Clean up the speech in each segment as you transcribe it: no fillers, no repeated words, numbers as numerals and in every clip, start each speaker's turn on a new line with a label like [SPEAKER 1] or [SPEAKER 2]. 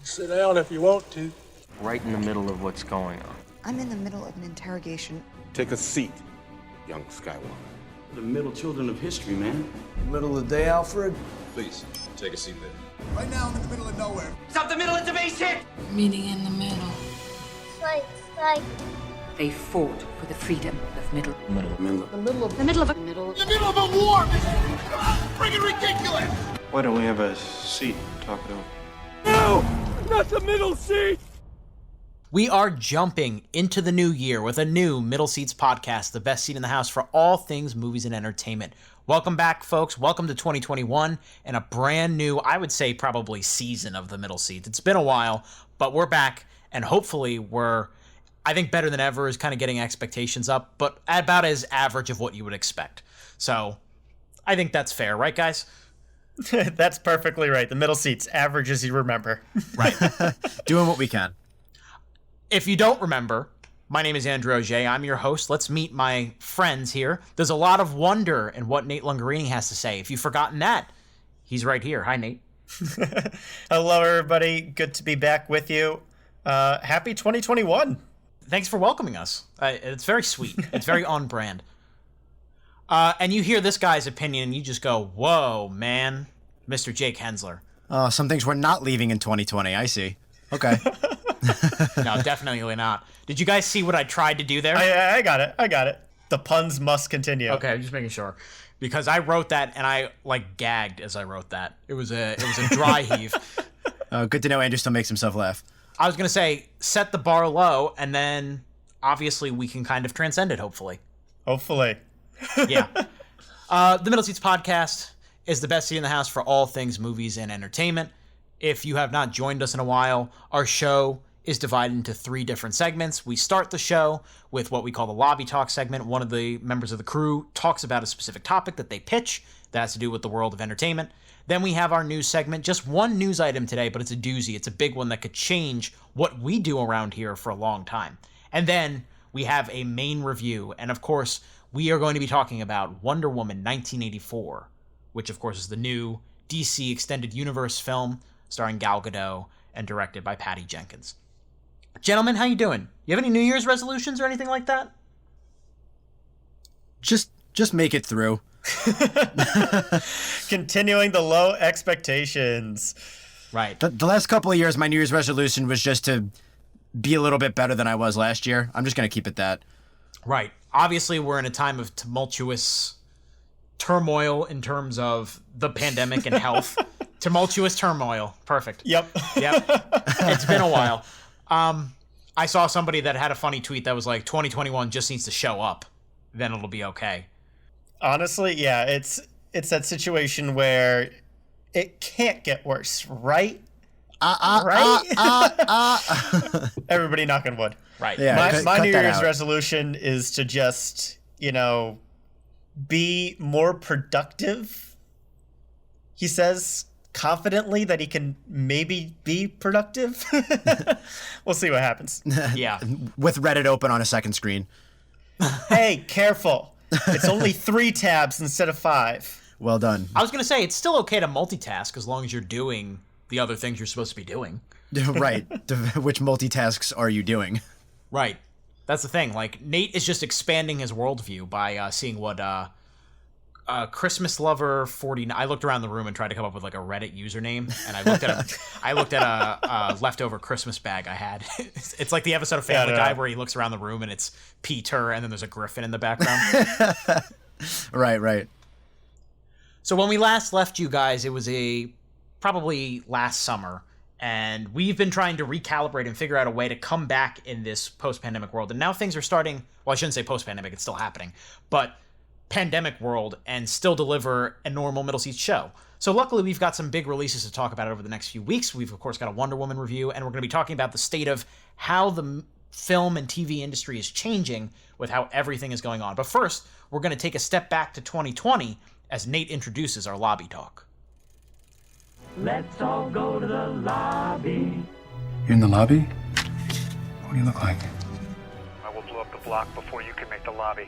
[SPEAKER 1] Sit down if you want to.
[SPEAKER 2] Right in the middle of what's going on.
[SPEAKER 3] I'm in the middle of an interrogation.
[SPEAKER 4] Take a seat, young Skywalker.
[SPEAKER 5] The middle children of history, man.
[SPEAKER 6] Middle of the day, Alfred?
[SPEAKER 7] Please, take a seat there.
[SPEAKER 8] Right now, I'm in the middle of nowhere.
[SPEAKER 9] Stop the middle, it's a base hit!
[SPEAKER 10] Meeting in the middle.
[SPEAKER 11] Like.
[SPEAKER 10] They fought for the freedom of middle.
[SPEAKER 11] The middle of a war!
[SPEAKER 8] In the middle of a war! This is freaking ridiculous!
[SPEAKER 5] Why don't we have a seat and talk it over?
[SPEAKER 1] No! Not the middle seat!
[SPEAKER 12] We are jumping into the new year with a new Middle Seats podcast, the best seat in the house for all things movies and entertainment. Welcome back, folks. Welcome to 2021 and a brand new, I would say probably season of the Middle Seats. It's been a while, but we're back, and hopefully we're, I think, better than ever, is kind of getting expectations up, but about as average of what you would expect. So I think that's fair, right, guys?
[SPEAKER 13] That's perfectly right. The Middle Seats, average as you remember.
[SPEAKER 12] Right.
[SPEAKER 14] Doing what we can.
[SPEAKER 12] If you don't remember, my name is Andrew Auger. I'm your host. Let's meet my friends here. There's a lot of wonder in what Nate Lungarini has to say. If you've forgotten that, he's right here. Hi, Nate.
[SPEAKER 13] Hello, everybody. Good to be back with you. Happy 2021.
[SPEAKER 12] Thanks for welcoming us. It's very sweet. It's very on brand. And you hear this guy's opinion, and you just go, whoa, man. Mr. Jake Hensler.
[SPEAKER 14] Some things we're not leaving in 2020. I see. Okay.
[SPEAKER 12] No, definitely not. Did you guys see what I tried to do there?
[SPEAKER 13] I got it. The puns must continue.
[SPEAKER 12] Okay, I'm just making sure. Because I wrote that, and I, gagged as I wrote that. It was a dry heave.
[SPEAKER 14] Good to know Andrew still makes himself laugh.
[SPEAKER 12] I was going to say, set the bar low, and then, obviously, we can kind of transcend it, hopefully.
[SPEAKER 13] Hopefully.
[SPEAKER 12] Yeah. The Middle Seats podcast is the best seat in the house for all things movies and entertainment. If you have not joined us in a while, our show is divided into 3 different segments. We start the show with what we call the lobby talk segment. One of the members of the crew talks about a specific topic that they pitch that has to do with the world of entertainment. Then we have our news segment, just one news item today, but it's a doozy. It's a big one that could change what we do around here for a long time. And then we have a main review. And of course, we are going to be talking about Wonder Woman 1984, which of course is the new DC Extended Universe film starring Gal Gadot and directed by Patty Jenkins. Gentlemen, how you doing? You have any New Year's resolutions or anything like that?
[SPEAKER 14] Just make it through.
[SPEAKER 13] Continuing the low expectations.
[SPEAKER 12] Right.
[SPEAKER 14] The last couple of years, my New Year's resolution was just to be a little bit better than I was last year. I'm just going to keep it that.
[SPEAKER 12] Right. Obviously, we're in a time of tumultuous turmoil in terms of the pandemic and health. Tumultuous turmoil. Perfect.
[SPEAKER 13] Yep.
[SPEAKER 12] It's been a while. I saw somebody that had a funny tweet that was like, 2021 just needs to show up. Then it'll be okay.
[SPEAKER 13] Honestly, yeah, it's that situation where it can't get worse, right? Everybody knock on wood.
[SPEAKER 12] Right.
[SPEAKER 14] Yeah,
[SPEAKER 13] my New Year's resolution is to just, be more productive. He says confidently that he can maybe be productive. We'll see what happens.
[SPEAKER 12] Yeah.
[SPEAKER 14] With Reddit open on a second screen.
[SPEAKER 13] Hey, careful. It's only 3 tabs instead of 5.
[SPEAKER 14] Well done.
[SPEAKER 12] I was going to say, it's still okay to multitask as long as you're doing the other things you're supposed to be doing.
[SPEAKER 14] Right. Which multitasks are you doing?
[SPEAKER 12] Right. That's the thing. Nate is just expanding his worldview by seeing what Christmas Lover 49. I looked around the room and tried to come up with a Reddit username, and I looked at a leftover Christmas bag I had. It's like the episode of Family Guy where he looks around the room and it's Peter, and then there's a griffin in the background.
[SPEAKER 14] Right.
[SPEAKER 12] So when we last left you guys, it was probably last summer, and we've been trying to recalibrate and figure out a way to come back in this post-pandemic world. And now things are starting. Well, I shouldn't say post-pandemic; it's still happening, but pandemic world, and still deliver a normal Middle Seats show. So luckily, we've got some big releases to talk about over the next few weeks. We've, of course, got a Wonder Woman review, and we're going to be talking about the state of how the film and TV industry is changing with how everything is going on. But first, we're going to take a step back to 2020 as Nate introduces our lobby talk.
[SPEAKER 9] Let's all go to the lobby.
[SPEAKER 6] You're in the lobby? What do you look like?
[SPEAKER 15] I will blow up the block before you can make the lobby.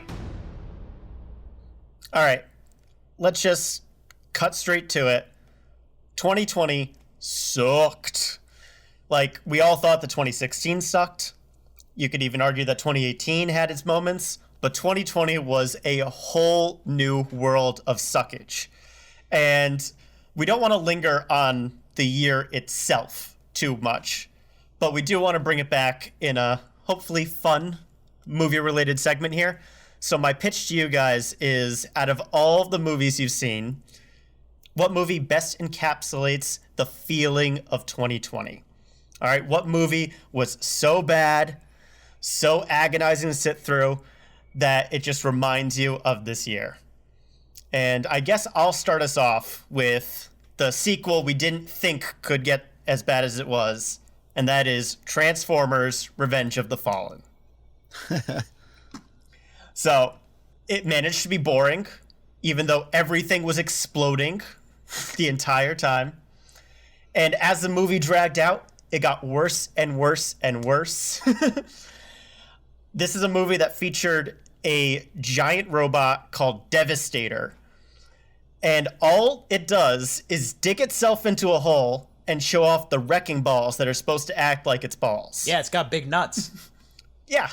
[SPEAKER 13] All right, let's just cut straight to it. 2020 sucked. Like, we all thought the 2016 sucked. You could even argue that 2018 had its moments, but 2020 was a whole new world of suckage. And we don't want to linger on the year itself too much, but we do want to bring it back in a hopefully fun movie-related segment here. So my pitch to you guys is, out of all the movies you've seen, what movie best encapsulates the feeling of 2020? All right, what movie was so bad, so agonizing to sit through, that it just reminds you of this year? And I guess I'll start us off with the sequel we didn't think could get as bad as it was, and that is Transformers: Revenge of the Fallen. So, it managed to be boring, even though everything was exploding the entire time. And as the movie dragged out, it got worse and worse and worse. This is a movie that featured a giant robot called Devastator. And all it does is dig itself into a hole and show off the wrecking balls that are supposed to act like its balls.
[SPEAKER 12] Yeah, it's got big nuts.
[SPEAKER 13] Yeah.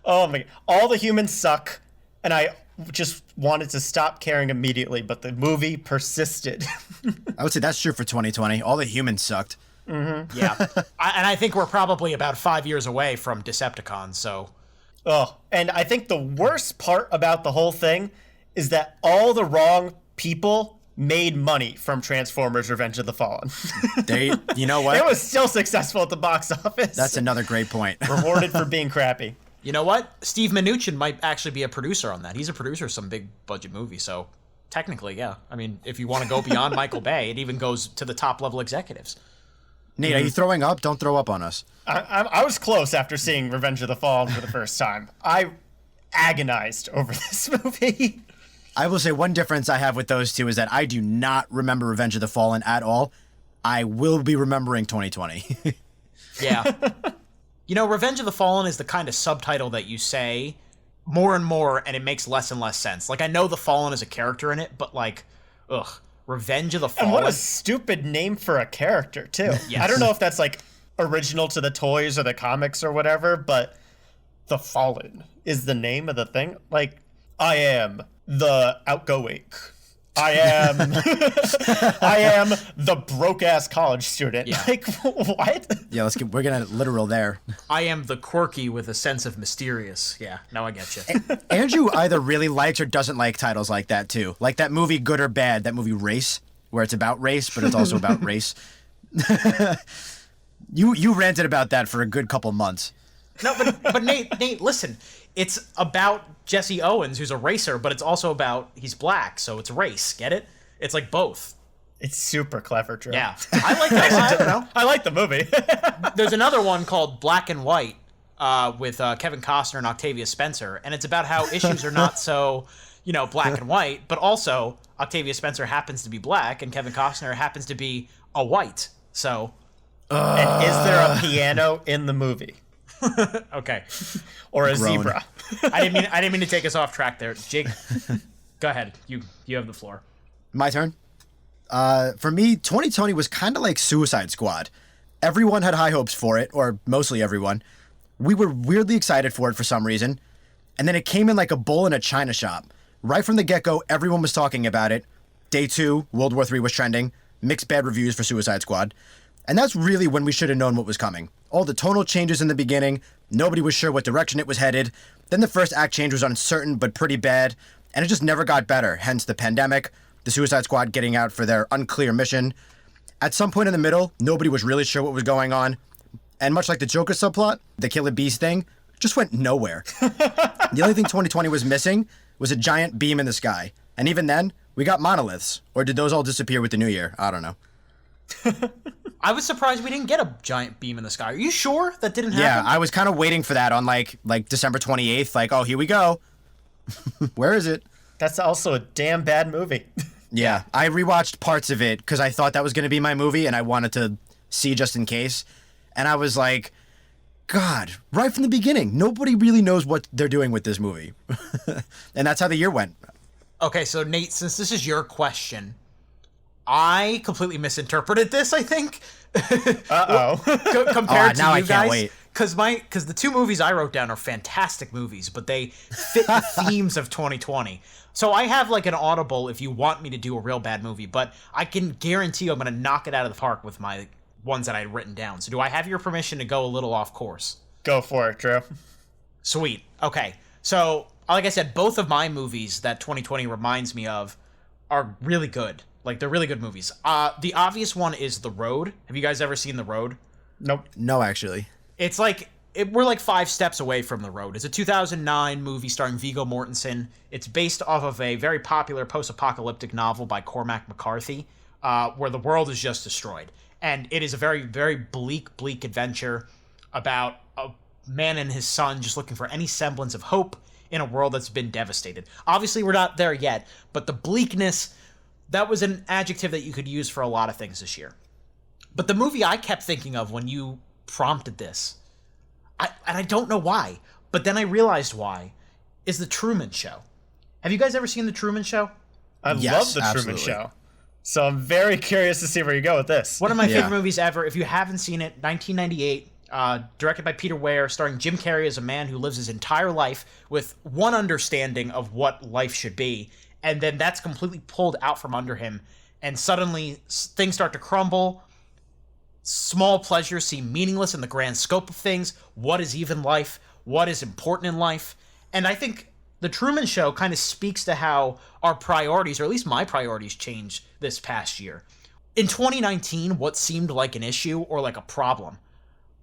[SPEAKER 13] Oh my, all the humans suck, and I just wanted to stop caring immediately, but the movie persisted.
[SPEAKER 14] I would say that's true for 2020. All the humans sucked.
[SPEAKER 13] Mm-hmm.
[SPEAKER 12] Yeah. And I think we're probably about 5 years away from Decepticons, so...
[SPEAKER 13] Oh, and I think the worst part about the whole thing is that all the wrong people made money from Transformers: Revenge of the Fallen.
[SPEAKER 14] You know what?
[SPEAKER 13] It was still successful at the box office.
[SPEAKER 14] That's another great point.
[SPEAKER 13] Rewarded for being crappy.
[SPEAKER 12] You know what? Steve Mnuchin might actually be a producer on that. He's a producer of some big budget movie, so technically, yeah. I mean, if you want to go beyond Michael Bay, it even goes to the top level executives.
[SPEAKER 14] Nate, are you throwing up? Don't throw up on us.
[SPEAKER 13] I was close after seeing Revenge of the Fallen for the first time. I agonized over this movie.
[SPEAKER 14] I will say one difference I have with those two is that I do not remember Revenge of the Fallen at all. I will be remembering 2020.
[SPEAKER 12] Yeah. You know, Revenge of the Fallen is the kind of subtitle that you say more and more, and it makes less and less sense. Like, I know the Fallen is a character in it, but, like, ugh, Revenge of the Fallen.
[SPEAKER 13] And what a stupid name for a character, too.
[SPEAKER 12] Yes.
[SPEAKER 13] I don't know if that's, like, original to the toys or the comics or whatever, but the Fallen is the name of the thing. Like, I am the outgoing. I am the broke-ass college student.
[SPEAKER 12] Yeah.
[SPEAKER 13] Like, what?
[SPEAKER 14] Yeah, we're gonna literal there.
[SPEAKER 12] I am the quirky with a sense of mysterious. Yeah, now I get you.
[SPEAKER 14] Andrew either really likes or doesn't like titles like that too. Like that movie Good or Bad, that movie Race, where it's about race, but it's also about race. You ranted about that for a good couple months.
[SPEAKER 12] No, but Nate, listen. It's about Jesse Owens, who's a racer, but it's also about he's black, so it's race. Get it? It's like both.
[SPEAKER 13] It's super clever, Joe.
[SPEAKER 12] Yeah, I like that. I don't know.
[SPEAKER 13] I like the movie.
[SPEAKER 12] There's another one called Black and White with Kevin Costner and Octavia Spencer, and it's about how issues are not so, black and white, but also Octavia Spencer happens to be black and Kevin Costner happens to be a white. So,
[SPEAKER 13] and is there a piano in the movie?
[SPEAKER 12] Okay.
[SPEAKER 13] Or a zebra.
[SPEAKER 12] I didn't mean to take us off track there. Jake, go ahead. You have the floor.
[SPEAKER 14] My turn. For me, 2020 was kind of like Suicide Squad. Everyone had high hopes for it, or mostly everyone. We were weirdly excited for it for some reason. And then it came in like a bull in a china shop. Right from the get-go, everyone was talking about it. Day 2, World War III was trending. Mixed bad reviews for Suicide Squad. And that's really when we should have known what was coming. All the tonal changes in the beginning, nobody was sure what direction it was headed. Then the first act change was uncertain but pretty bad, and it just never got better, hence the pandemic, the Suicide Squad getting out for their unclear mission. At some point in the middle, nobody was really sure what was going on, and much like the Joker subplot, the Killer Beast thing just went nowhere. The only thing 2020 was missing was a giant beam in the sky, and even then, we got monoliths. Or did those all disappear with the new year? I don't know.
[SPEAKER 12] I was surprised we didn't get a giant beam in the sky. Are you sure that didn't happen?
[SPEAKER 14] Yeah, I was kind of waiting for that on like December 28th. Like, oh, here we go. Where is it?
[SPEAKER 13] That's also a damn bad movie.
[SPEAKER 14] Yeah, I rewatched parts of it because I thought that was going to be my movie and I wanted to see just in case. And I was like, God, right from the beginning, nobody really knows what they're doing with this movie. And that's how the year went.
[SPEAKER 12] Okay, so Nate, since this is your question, I completely misinterpreted this, I think.
[SPEAKER 14] now
[SPEAKER 12] Compared to you
[SPEAKER 14] I can't
[SPEAKER 12] guys.
[SPEAKER 14] wait.
[SPEAKER 12] Because the two movies I wrote down are fantastic movies, but they fit the themes of 2020. So I have like an audible if you want me to do a real bad movie, but I can guarantee you I'm going to knock it out of the park with my ones that I had written down. So do I have your permission to go a little off course?
[SPEAKER 13] Go for it, Drew.
[SPEAKER 12] Sweet. Okay. So, like I said, both of my movies that 2020 reminds me of are really good. Like, they're really good movies. The obvious one is The Road. Have you guys ever seen The Road?
[SPEAKER 13] Nope.
[SPEAKER 14] No, actually.
[SPEAKER 12] It's like, we're like 5 steps away from The Road. It's a 2009 movie starring Viggo Mortensen. It's based off of a very popular post-apocalyptic novel by Cormac McCarthy, where the world is just destroyed. And it is a very, very bleak adventure about a man and his son just looking for any semblance of hope in a world that's been devastated. Obviously, we're not there yet, but the bleakness, that was an adjective that you could use for a lot of things this year. But the movie I kept thinking of when you prompted this, and I don't know why, but then I realized why, is The Truman Show. Have you guys ever seen The Truman Show?
[SPEAKER 13] I love The Truman Show. So I'm very curious to see where you go with this.
[SPEAKER 12] One of my favorite movies ever. If you haven't seen it, 1998, directed by Peter Weir, starring Jim Carrey as a man who lives his entire life with one understanding of what life should be, and then that's completely pulled out from under him, and suddenly things start to crumble. Small pleasures seem meaningless in the grand scope of things. What is even life? What is important in life? And I think The Truman Show kind of speaks to how our priorities, or at least my priorities, changed this past year. In 2019, what seemed like an issue or like a problem,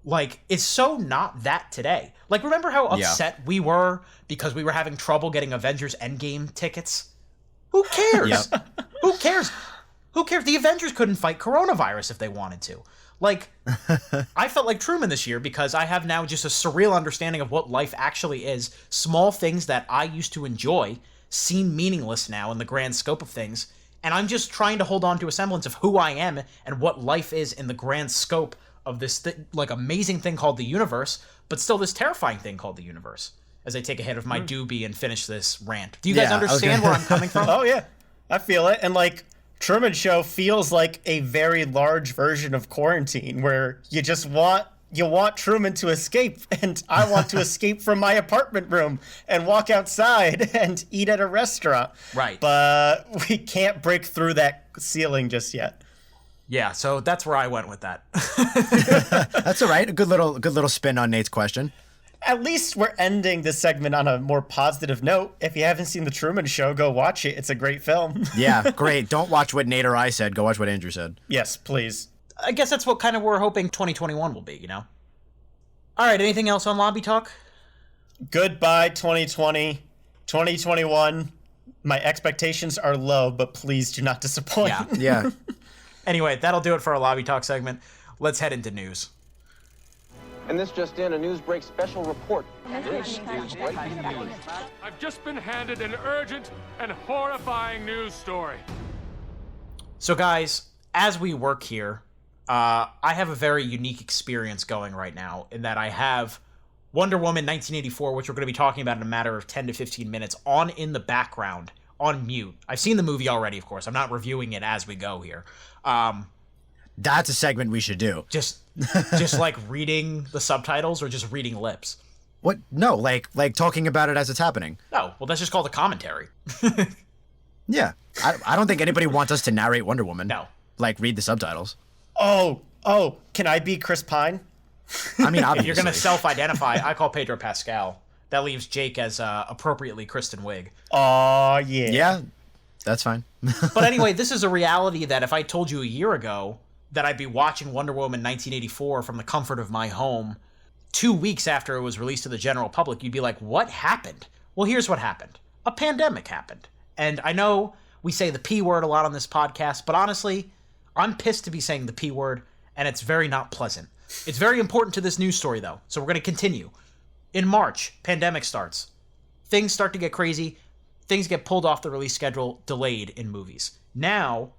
[SPEAKER 12] like, is so not that today. Like, remember how upset we were because we were having trouble getting Avengers Endgame tickets? Who cares? Who cares? Who cares? The Avengers couldn't fight coronavirus if they wanted to. Like, I felt like Truman this year because I have now just a surreal understanding of what life actually is. Small things that I used to enjoy seem meaningless now in the grand scope of things. And I'm just trying to hold on to a semblance of who I am and what life is in the grand scope of this like amazing thing called the universe, but still this terrifying thing called the universe. As I take a hit of my doobie and finish this rant. Do you guys understand where I'm coming from?
[SPEAKER 13] Oh yeah, I feel it. And like, Truman Show feels like a very large version of quarantine, where you want Truman to escape, and I want to escape from my apartment room and walk outside and eat at a restaurant.
[SPEAKER 12] Right.
[SPEAKER 13] But we can't break through that ceiling just yet.
[SPEAKER 12] Yeah, so that's where I went with that.
[SPEAKER 14] That's all right. A good little spin on Nate's question.
[SPEAKER 13] At least we're ending this segment on a more positive note. If you haven't seen The Truman Show, go watch it. It's a great film.
[SPEAKER 14] Yeah, great. Don't watch what Nate or I said. Go watch what Andrew said.
[SPEAKER 13] Yes, please.
[SPEAKER 12] I guess that's what kind of we're hoping 2021 will be, you know? All right, anything else on Lobby Talk?
[SPEAKER 13] Goodbye, 2020. 2021, my expectations are low, but please do not disappoint.
[SPEAKER 14] Yeah.
[SPEAKER 1] Anyway, that'll do it for our Lobby Talk segment. Let's head into news.
[SPEAKER 16] And this just in, a Newsbreak special report.
[SPEAKER 17] This is breaking news.
[SPEAKER 18] I've just been handed an urgent and horrifying news story.
[SPEAKER 12] So guys, as we work here, I have a very unique experience going right now in that I have Wonder Woman 1984, which we're going to be talking about in a matter of 10 to 15 minutes, on in the background, on mute. I've seen the movie already, of course. I'm not reviewing it as we go here.
[SPEAKER 14] That's a segment we should do.
[SPEAKER 12] Just like reading the subtitles or just reading lips?
[SPEAKER 14] What? No, like talking about it as it's happening.
[SPEAKER 12] Oh, well, that's just called a commentary.
[SPEAKER 14] Yeah. I don't think anybody wants us to narrate Wonder Woman.
[SPEAKER 12] No.
[SPEAKER 14] Like, read the subtitles.
[SPEAKER 13] Oh, can I be Chris Pine?
[SPEAKER 14] I mean, obviously.
[SPEAKER 12] If you're going to self-identify, I call Pedro Pascal. That leaves Jake as appropriately Kristen Wiig.
[SPEAKER 13] Oh, yeah.
[SPEAKER 14] Yeah, that's fine.
[SPEAKER 12] But anyway, this is a reality that if I told you a year ago that I'd be watching Wonder Woman 1984 from the comfort of my home 2 weeks after it was released to the general public, you'd be like, what happened? Well, here's what happened. A pandemic happened. And I know we say the P word a lot on this podcast, but honestly, I'm pissed to be saying the P word, and it's very not pleasant. It's very important to this news story, though, so we're going to continue. In March, pandemic starts. Things start to get crazy. Things get pulled off the release schedule, delayed in movies. Now,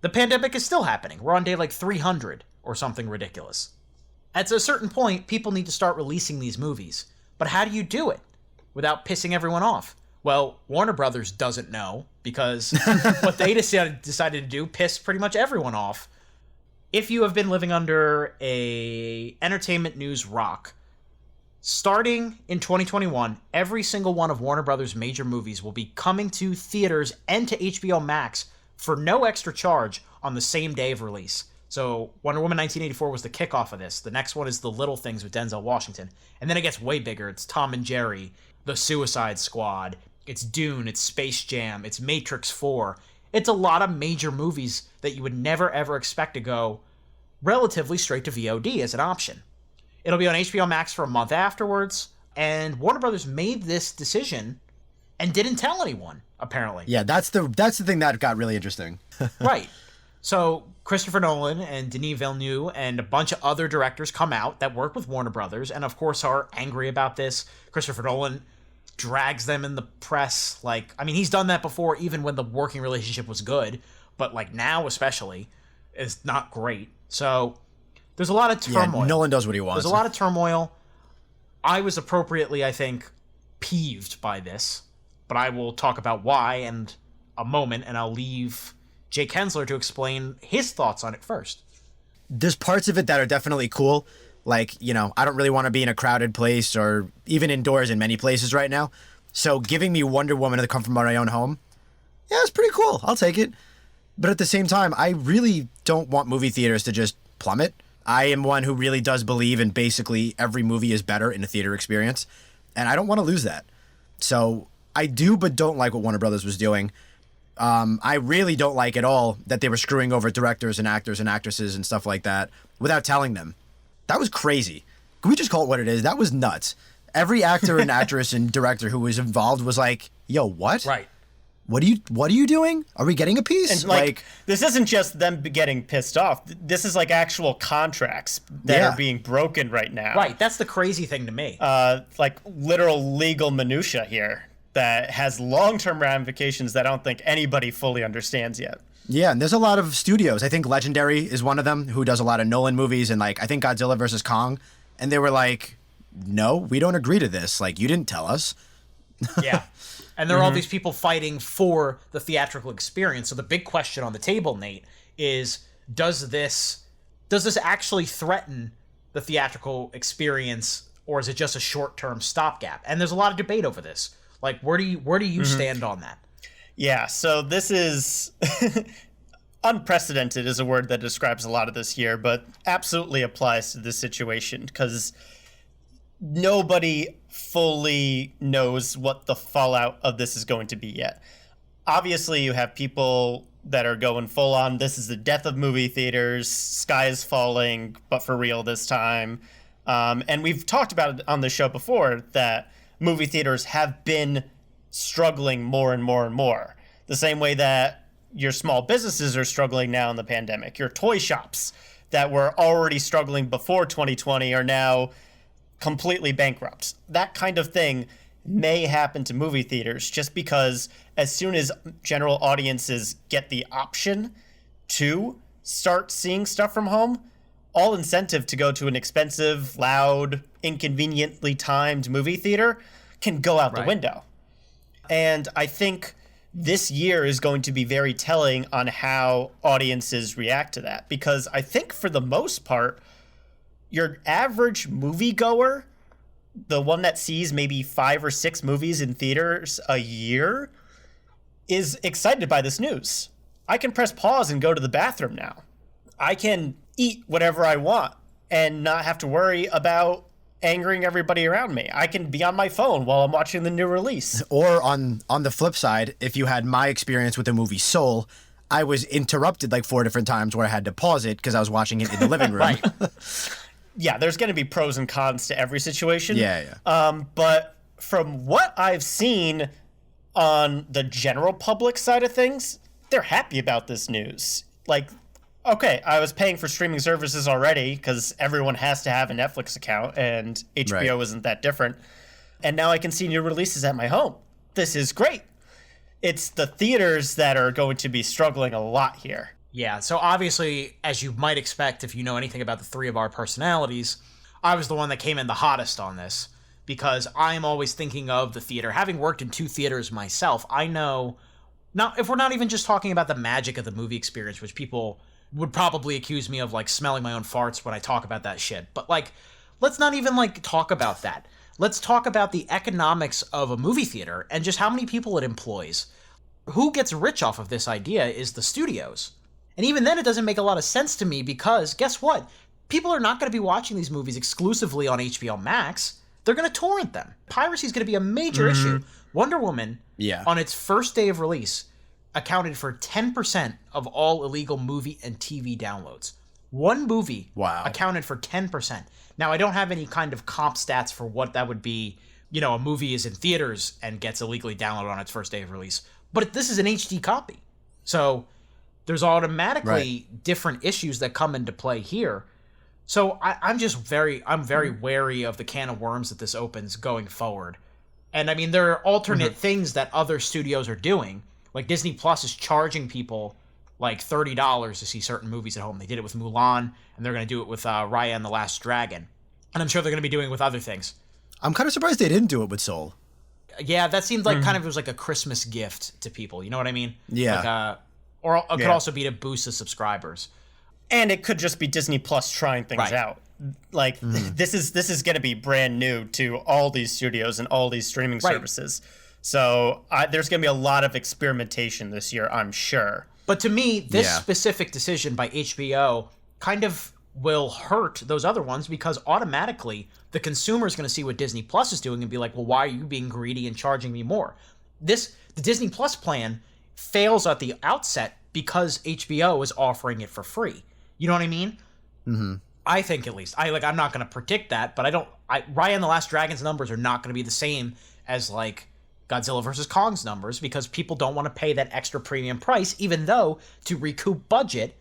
[SPEAKER 12] the pandemic is still happening. We're on day like 300 or something ridiculous. At a certain point, people need to start releasing these movies. But how do you do it without pissing everyone off? Well, Warner Brothers doesn't know because what they decided to do pissed pretty much everyone off. If you have been living under a entertainment news rock, starting in 2021, every single one of Warner Brothers' major movies will be coming to theaters and to HBO Max for no extra charge on the same day of release. So Wonder Woman 1984 was the kickoff of this. The next one is The Little Things with Denzel Washington. And then it gets way bigger. It's Tom and Jerry, The Suicide Squad, it's Dune, it's Space Jam, it's Matrix 4. It's a lot of major movies that you would never ever expect to go relatively straight to VOD as an option. It'll be on HBO Max for a month afterwards, and Warner Brothers made this decision and didn't tell anyone, apparently.
[SPEAKER 14] Yeah, that's the thing that got really interesting.
[SPEAKER 12] Right. So Christopher Nolan and Denis Villeneuve and a bunch of other directors come out that work with Warner Brothers and, of course, are angry about this. Christopher Nolan drags them in the press. Like, I mean, he's done that before, even when the working relationship was good, but like now especially is not great. So there's a lot of turmoil.
[SPEAKER 14] Yeah, Nolan does what he wants.
[SPEAKER 12] There's a lot of turmoil. I was appropriately, I think, peeved by this, but I will talk about why in a moment, and I'll leave Jake Hensler to explain his thoughts on it first.
[SPEAKER 14] There's parts of it that are definitely cool. Like, you know, I don't really want to be in a crowded place or even indoors in many places right now. So giving me Wonder Woman to come from my own home, yeah, it's pretty cool. I'll take it. But at the same time, I really don't want movie theaters to just plummet. I am one who really does believe in basically every movie is better in a theater experience, and I don't want to lose that. So I do but don't like what Warner Brothers was doing. I really don't like at all that they were screwing over directors and actors and actresses and stuff like that without telling them. That was crazy. Can we just call it what it is? That was nuts. Every actor and actress and director who was involved was like, yo, what?
[SPEAKER 12] Right.
[SPEAKER 14] What are you doing? Are we getting a piece?
[SPEAKER 13] And like this isn't just them getting pissed off. This is like actual contracts that are being broken right now.
[SPEAKER 12] Right. That's the crazy thing to me.
[SPEAKER 13] Like literal legal minutia here that has long-term ramifications that I don't think anybody fully understands yet.
[SPEAKER 14] Yeah, and there's a lot of studios. I think Legendary is one of them who does a lot of Nolan movies, and like I think Godzilla vs. Kong, and they were like, no, we don't agree to this. Like, you didn't tell us.
[SPEAKER 12] Yeah. And there are all these people fighting for the theatrical experience. So the big question on the table, Nate, is does this actually threaten the theatrical experience, or is it just a short-term stopgap? And there's a lot of debate over this. Like, where do you stand on that?
[SPEAKER 13] Yeah, so this is unprecedented is a word that describes a lot of this year, but absolutely applies to this situation because nobody fully knows what the fallout of this is going to be yet. Obviously, you have people that are going full on, this is the death of movie theaters, sky is falling, but for real this time. And we've talked about it on the show before that movie theaters have been struggling more and more and more. The same way that your small businesses are struggling now in the pandemic. Your toy shops that were already struggling before 2020 are now completely bankrupt. That kind of thing may happen to movie theaters just because as soon as general audiences get the option to start seeing stuff from home, all incentive to go to an expensive, loud, inconveniently timed movie theater can go out the window. And I think this year is going to be very telling on how audiences react to that. Because I think for the most part, your average moviegoer, the one that sees maybe 5 or 6 movies in theaters a year, is excited by this news. I can press pause and go to the bathroom now. I can eat whatever I want and not have to worry about angering everybody around me. I can be on my phone while I'm watching the new release.
[SPEAKER 14] Or on the flip side, if you had my experience with the movie Soul, I was interrupted like 4 different times where I had to pause it because I was watching it in the living room.
[SPEAKER 13] Yeah, there's going to be pros and cons to every situation.
[SPEAKER 14] Yeah.
[SPEAKER 13] But from what I've seen on the general public side of things, they're happy about this news. Like, okay, I was paying for streaming services already because everyone has to have a Netflix account and HBO isn't that different. And now I can see new releases at my home. This is great. It's the theaters that are going to be struggling a lot here.
[SPEAKER 12] Yeah, so obviously, as you might expect if you know anything about the three of our personalities, I was the one that came in the hottest on this because I'm always thinking of the theater. Having worked in 2 theaters myself, I know, now if we're not even just talking about the magic of the movie experience, which people would probably accuse me of like smelling my own farts when I talk about that shit, but like, let's not even like talk about that. Let's talk about the economics of a movie theater and just how many people it employs. Who gets rich off of this idea is the studios. And even then, it doesn't make a lot of sense to me because guess what? People are not going to be watching these movies exclusively on HBO Max. They're going to torrent them. Piracy is going to be a major issue. Wonder Woman, on its first day of release, accounted for 10% of all illegal movie and TV downloads. One movie accounted for 10%. Now, I don't have any kind of comp stats for what that would be. You know, a movie is in theaters and gets illegally downloaded on its first day of release. But this is an HD copy. So there's automatically different issues that come into play here. So I'm very wary of the can of worms that this opens going forward. And I mean, there are alternate things that other studios are doing. Like Disney Plus is charging people like $30 to see certain movies at home. They did it with Mulan, and they're going to do it with Raya and the Last Dragon. And I'm sure they're going to be doing it with other things.
[SPEAKER 14] I'm kind of surprised they didn't do it with Soul.
[SPEAKER 12] Yeah, that seemed like kind of it was like a Christmas gift to people. You know what I mean?
[SPEAKER 14] Yeah.
[SPEAKER 12] Like, it could also be to boost the subscribers.
[SPEAKER 13] And it could just be Disney Plus trying things out. Like this is going to be brand new to all these studios and all these streaming services. So there's going to be a lot of experimentation this year, I'm sure.
[SPEAKER 12] But to me, this specific decision by HBO kind of will hurt those other ones because automatically the consumer is going to see what Disney Plus is doing and be like, well, why are you being greedy and charging me more? The Disney Plus plan fails at the outset because HBO is offering it for free. You know what I mean?
[SPEAKER 14] Mm-hmm.
[SPEAKER 12] I think at least. I'm not going to predict that, but Raya and the Last Dragon's numbers are not going to be the same as like Godzilla vs. Kong's numbers because people don't want to pay that extra premium price, even though to recoup budget,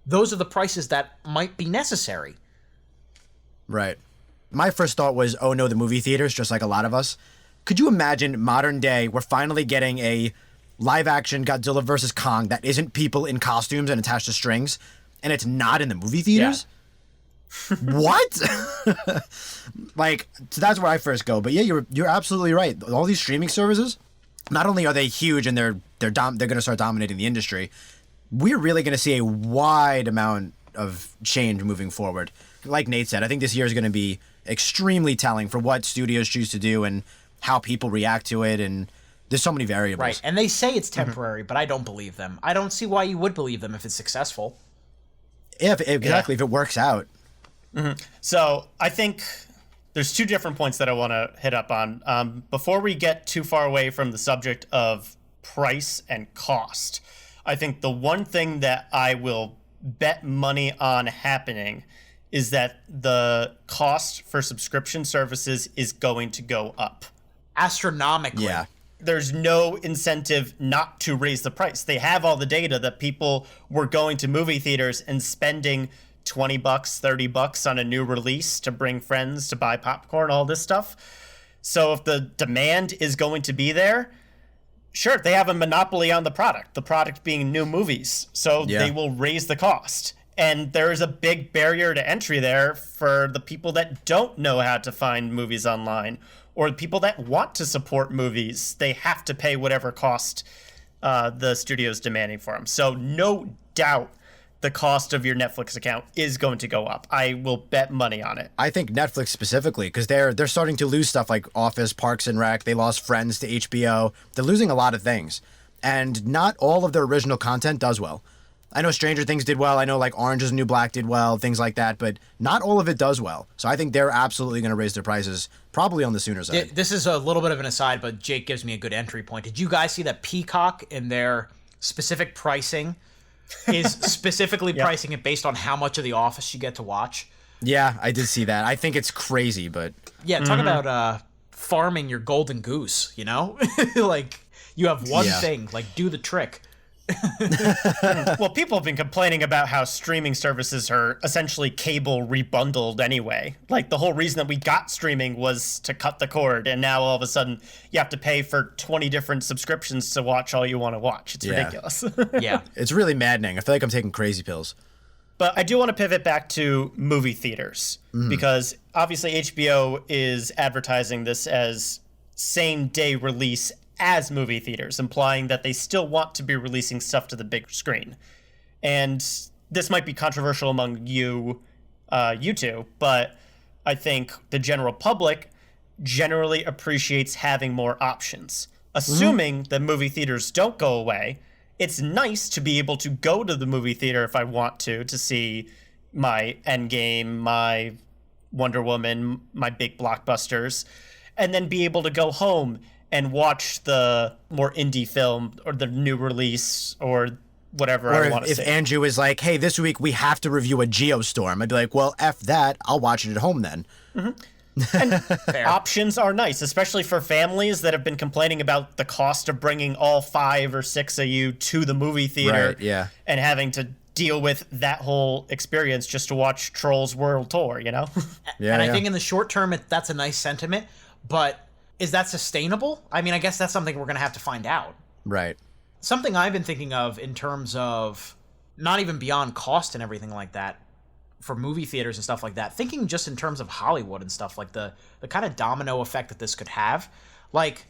[SPEAKER 12] those are the prices that might be necessary.
[SPEAKER 14] Right. My first thought was, oh no, the movie theaters, just like a lot of us. Could you imagine modern day, we're finally getting a live action Godzilla vs. Kong that isn't people in costumes and attached to strings, and it's not in the movie theaters? Yeah. What? Like, so that's where I first go. But yeah, you're absolutely right. All these streaming services, not only are they huge and they're going to start dominating the industry, we're really going to see a wide amount of change moving forward. Like Nate said, I think this year is going to be extremely telling for what studios choose to do and how people react to it, and there's so many variables.
[SPEAKER 12] Right, and they say it's temporary, but I don't believe them. I don't see why you would believe them if it's successful.
[SPEAKER 14] If it works out.
[SPEAKER 13] So I think there's 2 different points that I want to hit up on. Before we get too far away from the subject of price and cost, I think the one thing that I will bet money on happening is that the cost for subscription services is going to go up.
[SPEAKER 12] Astronomically.
[SPEAKER 14] Yeah.
[SPEAKER 13] There's no incentive not to raise the price. They have all the data that people were going to movie theaters and spending $20, $30 on a new release to bring friends, to buy popcorn, all this stuff. So if the demand is going to be there, sure, they have a monopoly on the product being new movies. So they will raise the cost. And there's a big barrier to entry there for the people that don't know how to find movies online, or the people that want to support movies. They have to pay whatever cost the studio's demanding for them. So no doubt the cost of your Netflix account is going to go up. I will bet money on it.
[SPEAKER 14] I think Netflix specifically, because they're starting to lose stuff like Office, Parks and Rec. They lost Friends to HBO. They're losing a lot of things. And not all of their original content does well. I know Stranger Things did well. I know like Orange is the New Black did well, things like that. But not all of it does well. So I think they're absolutely going to raise their prices, probably on the sooner side.
[SPEAKER 12] This is a little bit of an aside, but Jake gives me a good entry point. Did you guys see that Peacock in their specific pricing is specifically pricing it based on how much of The Office you get to watch?
[SPEAKER 14] Yeah, I did see that. I think it's crazy, but...
[SPEAKER 12] Yeah, talk about farming your golden goose, you know? Like, you have one thing, like, do the trick.
[SPEAKER 13] Well, people have been complaining about how streaming services are essentially cable rebundled anyway. Like, the whole reason that we got streaming was to cut the cord, and now all of a sudden you have to pay for 20 different subscriptions to watch all you want to watch. It's ridiculous.
[SPEAKER 12] Yeah.
[SPEAKER 14] It's really maddening. I feel like I'm taking crazy pills.
[SPEAKER 13] But I do want to pivot back to movie theaters because obviously HBO is advertising this as same day release as movie theaters, implying that they still want to be releasing stuff to the big screen. And this might be controversial among you two, but I think the general public generally appreciates having more options. Assuming that movie theaters don't go away, it's nice to be able to go to the movie theater if I want to see my Endgame, my Wonder Woman, my big blockbusters, and then be able to go home and watch the more indie film or the new release or whatever I want to see.
[SPEAKER 14] If Andrew is like, hey, this week we have to review a Geostorm, I'd be like, well, F that. I'll watch it at home then.
[SPEAKER 13] And options are nice, especially for families that have been complaining about the cost of bringing all 5 or 6 of you to the movie theater and having to deal with that whole experience just to watch Trolls World Tour, you know?
[SPEAKER 12] I think in the short term, that's a nice sentiment, but is that sustainable? I mean, I guess that's something we're going to have to find out.
[SPEAKER 14] Right.
[SPEAKER 12] Something I've been thinking of in terms of not even beyond cost and everything like that, for movie theaters and stuff like that, thinking just in terms of Hollywood and stuff, like the kind of domino effect that this could have. Like,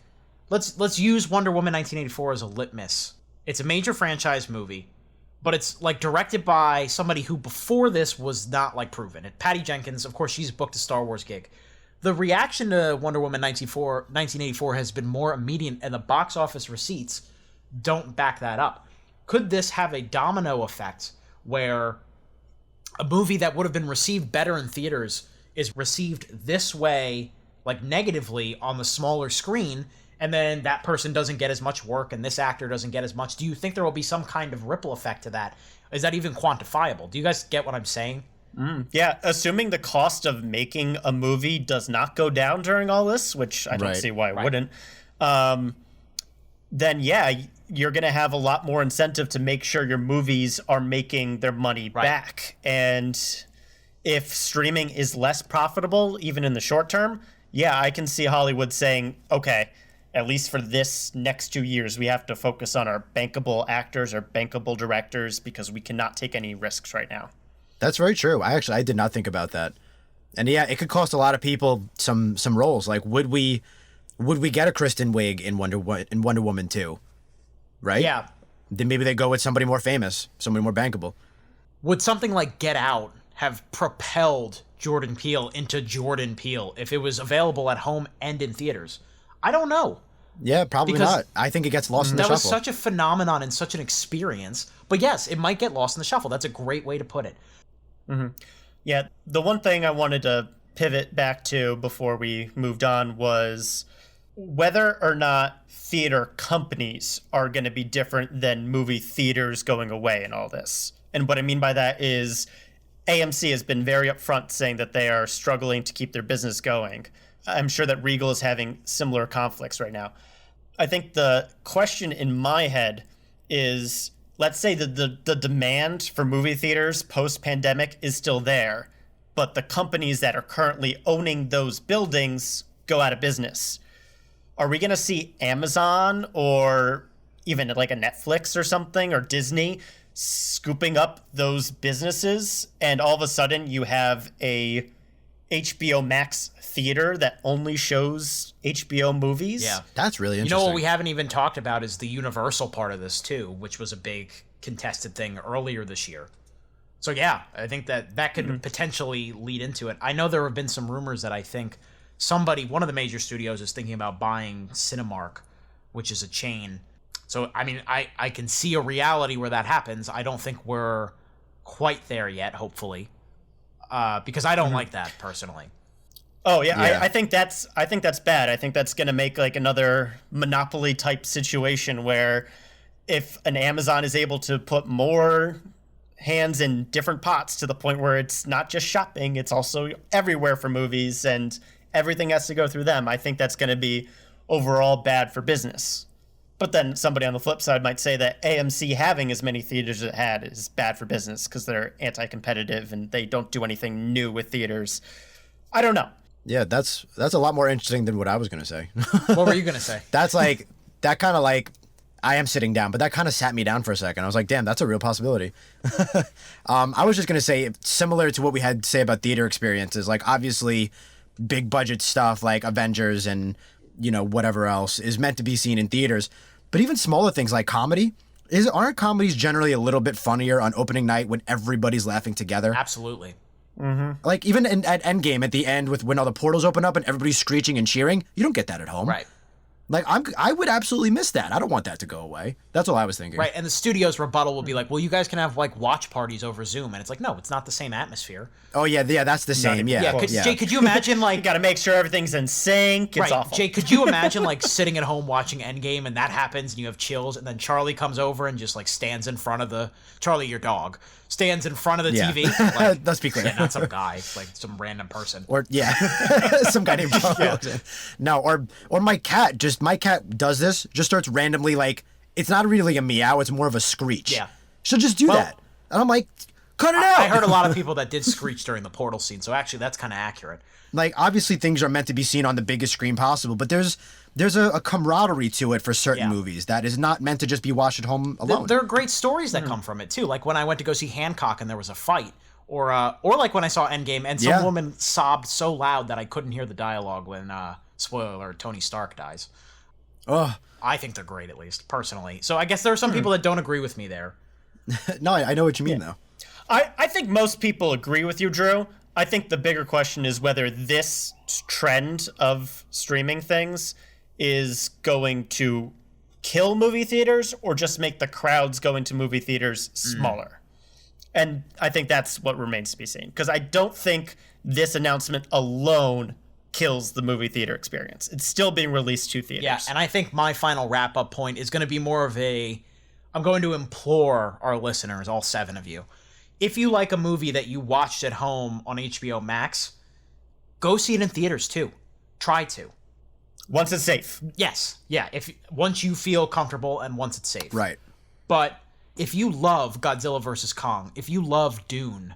[SPEAKER 12] let's use Wonder Woman 1984 as a litmus. It's a major franchise movie, but it's like directed by somebody who before this was not like proven. Patty Jenkins, of course, she's booked a Star Wars gig. The reaction to Wonder Woman 1984 has been more immediate, and the box office receipts don't back that up. Could this have a domino effect where a movie that would have been received better in theaters is received this way, like negatively on the smaller screen, and then that person doesn't get as much work and this actor doesn't get as much? Do you think there will be some kind of ripple effect to that? Is that even quantifiable? Do you guys get what I'm saying?
[SPEAKER 13] Yeah, assuming the cost of making a movie does not go down during all this, which I don't see why it wouldn't, then yeah, you're going to have a lot more incentive to make sure your movies are making their money back. And if streaming is less profitable, even in the short term, yeah, I can see Hollywood saying, okay, at least for this next 2 years, we have to focus on our bankable actors or bankable directors because we cannot take any risks right now.
[SPEAKER 14] That's very true. I did not think about that. And yeah, it could cost a lot of people some roles. Like, would we get a Kristen Wiig in Wonder Woman 2? Right?
[SPEAKER 12] Yeah.
[SPEAKER 14] Then maybe they go with somebody more famous, somebody more bankable.
[SPEAKER 12] Would something like Get Out have propelled Jordan Peele into Jordan Peele if it was available at home and in theaters? I don't know.
[SPEAKER 14] Yeah, probably not. I think it gets lost in the shuffle.
[SPEAKER 12] That was such a phenomenon and such an experience. But yes, it might get lost in the shuffle. That's a great way to put it.
[SPEAKER 13] Yeah, the one thing I wanted to pivot back to before we moved on was whether or not theater companies are going to be different than movie theaters going away in all this. And what I mean by that is AMC has been very upfront saying that they are struggling to keep their business going. I'm sure that Regal is having similar conflicts right now. I think the question in my head is, let's say that the demand for movie theaters post-pandemic is still there, but the companies that are currently owning those buildings go out of business. Are we going to see Amazon or even like a Netflix or something or Disney scooping up those businesses, and all of a sudden you have a HBO Max theater that only shows HBO movies?
[SPEAKER 12] Yeah.
[SPEAKER 14] That's really interesting.
[SPEAKER 12] You know what we haven't even talked about is the Universal part of this too, which was a big contested thing earlier this year. So yeah, I think that could potentially lead into it. I know there have been some rumors that I think one of the major studios is thinking about buying Cinemark, which is a chain. So, I mean, I can see a reality where that happens. I don't think we're quite there yet, hopefully, because I don't like that personally.
[SPEAKER 13] Oh yeah. I think that's bad. I think that's going to make like another monopoly type situation where if an Amazon is able to put more hands in different pots to the point where it's not just shopping, it's also everywhere for movies and everything has to go through them, I think that's going to be overall bad for business. But then somebody on the flip side might say that AMC having as many theaters as it had is bad for business because they're anti-competitive and they don't do anything new with theaters. I don't know.
[SPEAKER 14] Yeah, that's a lot more interesting than what I was going to say.
[SPEAKER 12] What were you going to say?
[SPEAKER 14] That's like, that kind of like I am sitting down, but that kind of sat me down for a second. I was like, damn, that's a real possibility. I was just going to say, similar to what we had to say about theater experiences, like obviously big budget stuff like Avengers and, you know, whatever else is meant to be seen in theaters. But even smaller things like comedy, aren't comedies generally a little bit funnier on opening night when everybody's laughing together?
[SPEAKER 12] Absolutely.
[SPEAKER 13] Mm-hmm.
[SPEAKER 14] Like even at Endgame at the end when all the portals open up and everybody's screeching and cheering, you don't get that at home.
[SPEAKER 12] Right.
[SPEAKER 14] Like I would absolutely miss that. I don't want that to go away. That's all I was thinking.
[SPEAKER 12] Right, and the studio's rebuttal will be like, well, you guys can have like watch parties over Zoom, and it's like, no, it's not the same atmosphere.
[SPEAKER 14] Oh yeah, that's the same. Yeah.
[SPEAKER 12] Jay, could you imagine like
[SPEAKER 13] you got to make sure everything's in sync. It's
[SPEAKER 12] right,
[SPEAKER 13] awful.
[SPEAKER 12] Jay, could you imagine like sitting at home watching Endgame and that happens and you have chills, and then Charlie comes over and just like stands in front of the Charlie, your dog, stands in front of the TV. Like,
[SPEAKER 14] let's be clear.
[SPEAKER 12] Yeah, not some guy, like some random person.
[SPEAKER 14] Or some guy named Charlie. Yeah. No, or my cat does this, just starts randomly like, it's not really a meow, it's more of a screech.
[SPEAKER 12] Yeah.
[SPEAKER 14] She'll just do that. And I'm like, cut it out.
[SPEAKER 12] I heard a lot of people that did screech during the portal scene, so actually that's kind of accurate.
[SPEAKER 14] Like, obviously things are meant to be seen on the biggest screen possible, but there's a camaraderie to it for certain movies that is not meant to just be watched at home alone.
[SPEAKER 12] There are great stories that come from it too. Like when I went to go see Hancock and there was a fight, or like when I saw Endgame and some woman sobbed so loud that I couldn't hear the dialogue when spoiler alert, Tony Stark dies.
[SPEAKER 14] Ugh.
[SPEAKER 12] I think they're great, at least personally. So I guess there are some people that don't agree with me there.
[SPEAKER 14] No, I know what you mean though.
[SPEAKER 13] I think most people agree with you, Drew. I think the bigger question is whether this trend of streaming things is going to kill movie theaters or just make the crowds going to movie theaters smaller. And I think that's what remains to be seen. Because I don't think this announcement alone kills the movie theater experience. It's still being released to theaters.
[SPEAKER 12] Yeah, and I think my final wrap-up point is going to be more of I'm going to implore our listeners, all 7 of you, if you like a movie that you watched at home on HBO Max, go see it in theaters too. Try to.
[SPEAKER 13] Once it's safe.
[SPEAKER 12] Yes. Yeah. Once you feel comfortable and once it's safe.
[SPEAKER 14] Right.
[SPEAKER 12] But if you love Godzilla vs. Kong, if you love Dune,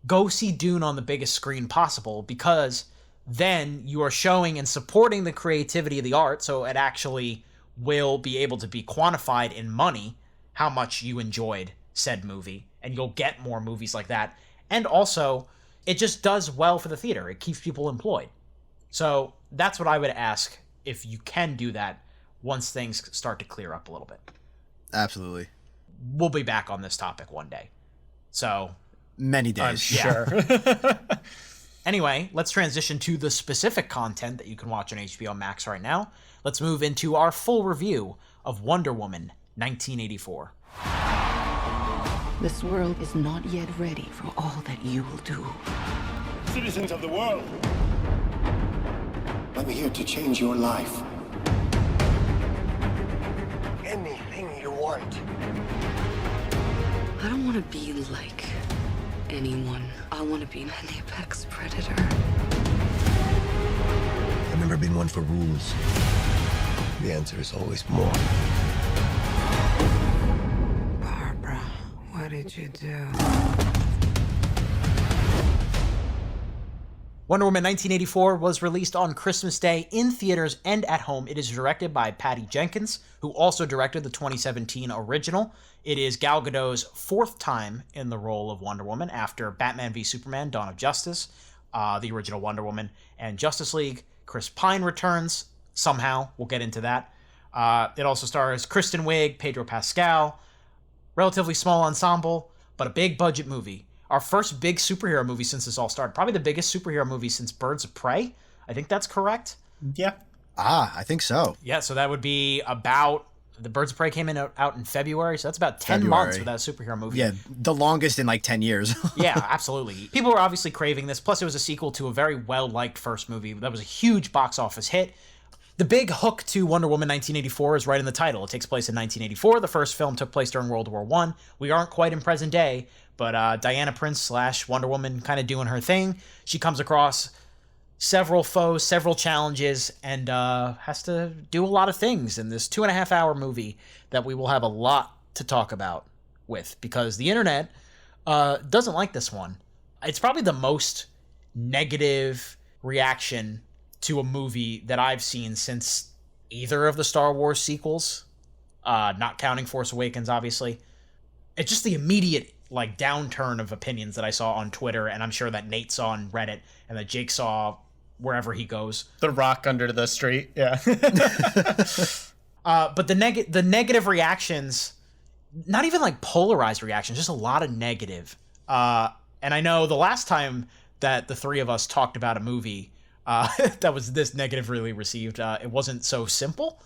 [SPEAKER 12] go see Dune on the biggest screen possible, because then you are showing and supporting the creativity of the art, so it actually will be able to be quantified in money how much you enjoyed said movie, and you'll get more movies like that. And also, it just does well for the theater. It keeps people employed. So that's what I would ask, if you can do that once things start to clear up a little bit.
[SPEAKER 14] Absolutely.
[SPEAKER 12] We'll be back on this topic one day. So
[SPEAKER 14] many days.
[SPEAKER 13] I'm sure.
[SPEAKER 12] Anyway, let's transition to the specific content that you can watch on HBO Max right now. Let's move into our full review of Wonder Woman 1984.
[SPEAKER 10] This world is not yet ready for all that you will do.
[SPEAKER 8] Citizens of the world,
[SPEAKER 6] I'm here to change your life.
[SPEAKER 8] anything you want.
[SPEAKER 10] I don't want to be like anyone. I want to be an apex predator.
[SPEAKER 6] I've never been one for rules. The answer is always more.
[SPEAKER 10] Barbara, what did you do?
[SPEAKER 12] Wonder Woman 1984 was released on Christmas Day in theaters and at home. It is directed by Patty Jenkins, who also directed the 2017 original. It is Gal Gadot's 4th time in the role of Wonder Woman after Batman v Superman: Dawn of Justice, the original Wonder Woman, and Justice League. Chris Pine returns somehow. We'll get into that. It also stars Kristen Wiig, Pedro Pascal. Relatively small ensemble, but a big budget movie. Our first big superhero movie since this all started. Probably the biggest superhero movie since Birds of Prey. I think that's correct.
[SPEAKER 13] Yeah.
[SPEAKER 14] I think so.
[SPEAKER 12] Yeah, so that would be about... The Birds of Prey came out in February, so that's about 10 months without a superhero movie.
[SPEAKER 14] Yeah, the longest in like 10 years.
[SPEAKER 12] Yeah, absolutely. People were obviously craving this. Plus, it was a sequel to a very well-liked first movie. That was a huge box office hit. The big hook to Wonder Woman 1984 is right in the title. It takes place in 1984. The first film took place during World War I. We aren't quite in present day, but Diana Prince / Wonder Woman kind of doing her thing. She comes across several foes, several challenges, and has to do a lot of things in this 2.5-hour movie that we will have a lot to talk about with, because the internet doesn't like this one. It's probably the most negative reaction to a movie that I've seen since either of the Star Wars sequels. not counting Force Awakens, obviously. It's just the immediate like downturn of opinions that I saw on Twitter, and I'm sure that Nate saw on Reddit, and that Jake saw wherever he goes.
[SPEAKER 13] The rock under the street, yeah.
[SPEAKER 12] But the negative reactions, not even like polarized reactions, just a lot of negative. And I know the last time that the three of us talked about a movie that was this negatively received, it wasn't so simple.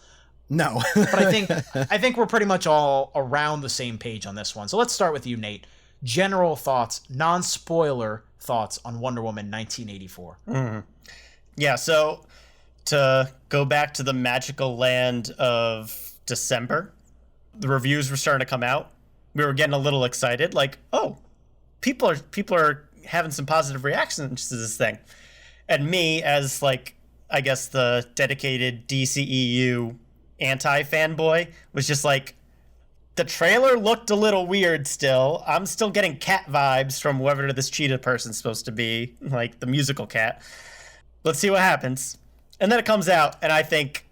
[SPEAKER 14] No.
[SPEAKER 12] But I think we're pretty much all around the same page on this one. So let's start with you, Nate. General thoughts, non-spoiler thoughts on Wonder Woman 1984.
[SPEAKER 13] Mm-hmm. Yeah, so to go back to the magical land of December, the reviews were starting to come out. We were getting a little excited, like, oh, people are having some positive reactions to this thing. And me, as like, I guess the dedicated DCEU anti-fanboy, was just like, the trailer looked a little weird still. I'm still getting cat vibes from whoever this cheetah person's supposed to be, like the musical cat. Let's see what happens. And then it comes out, and I think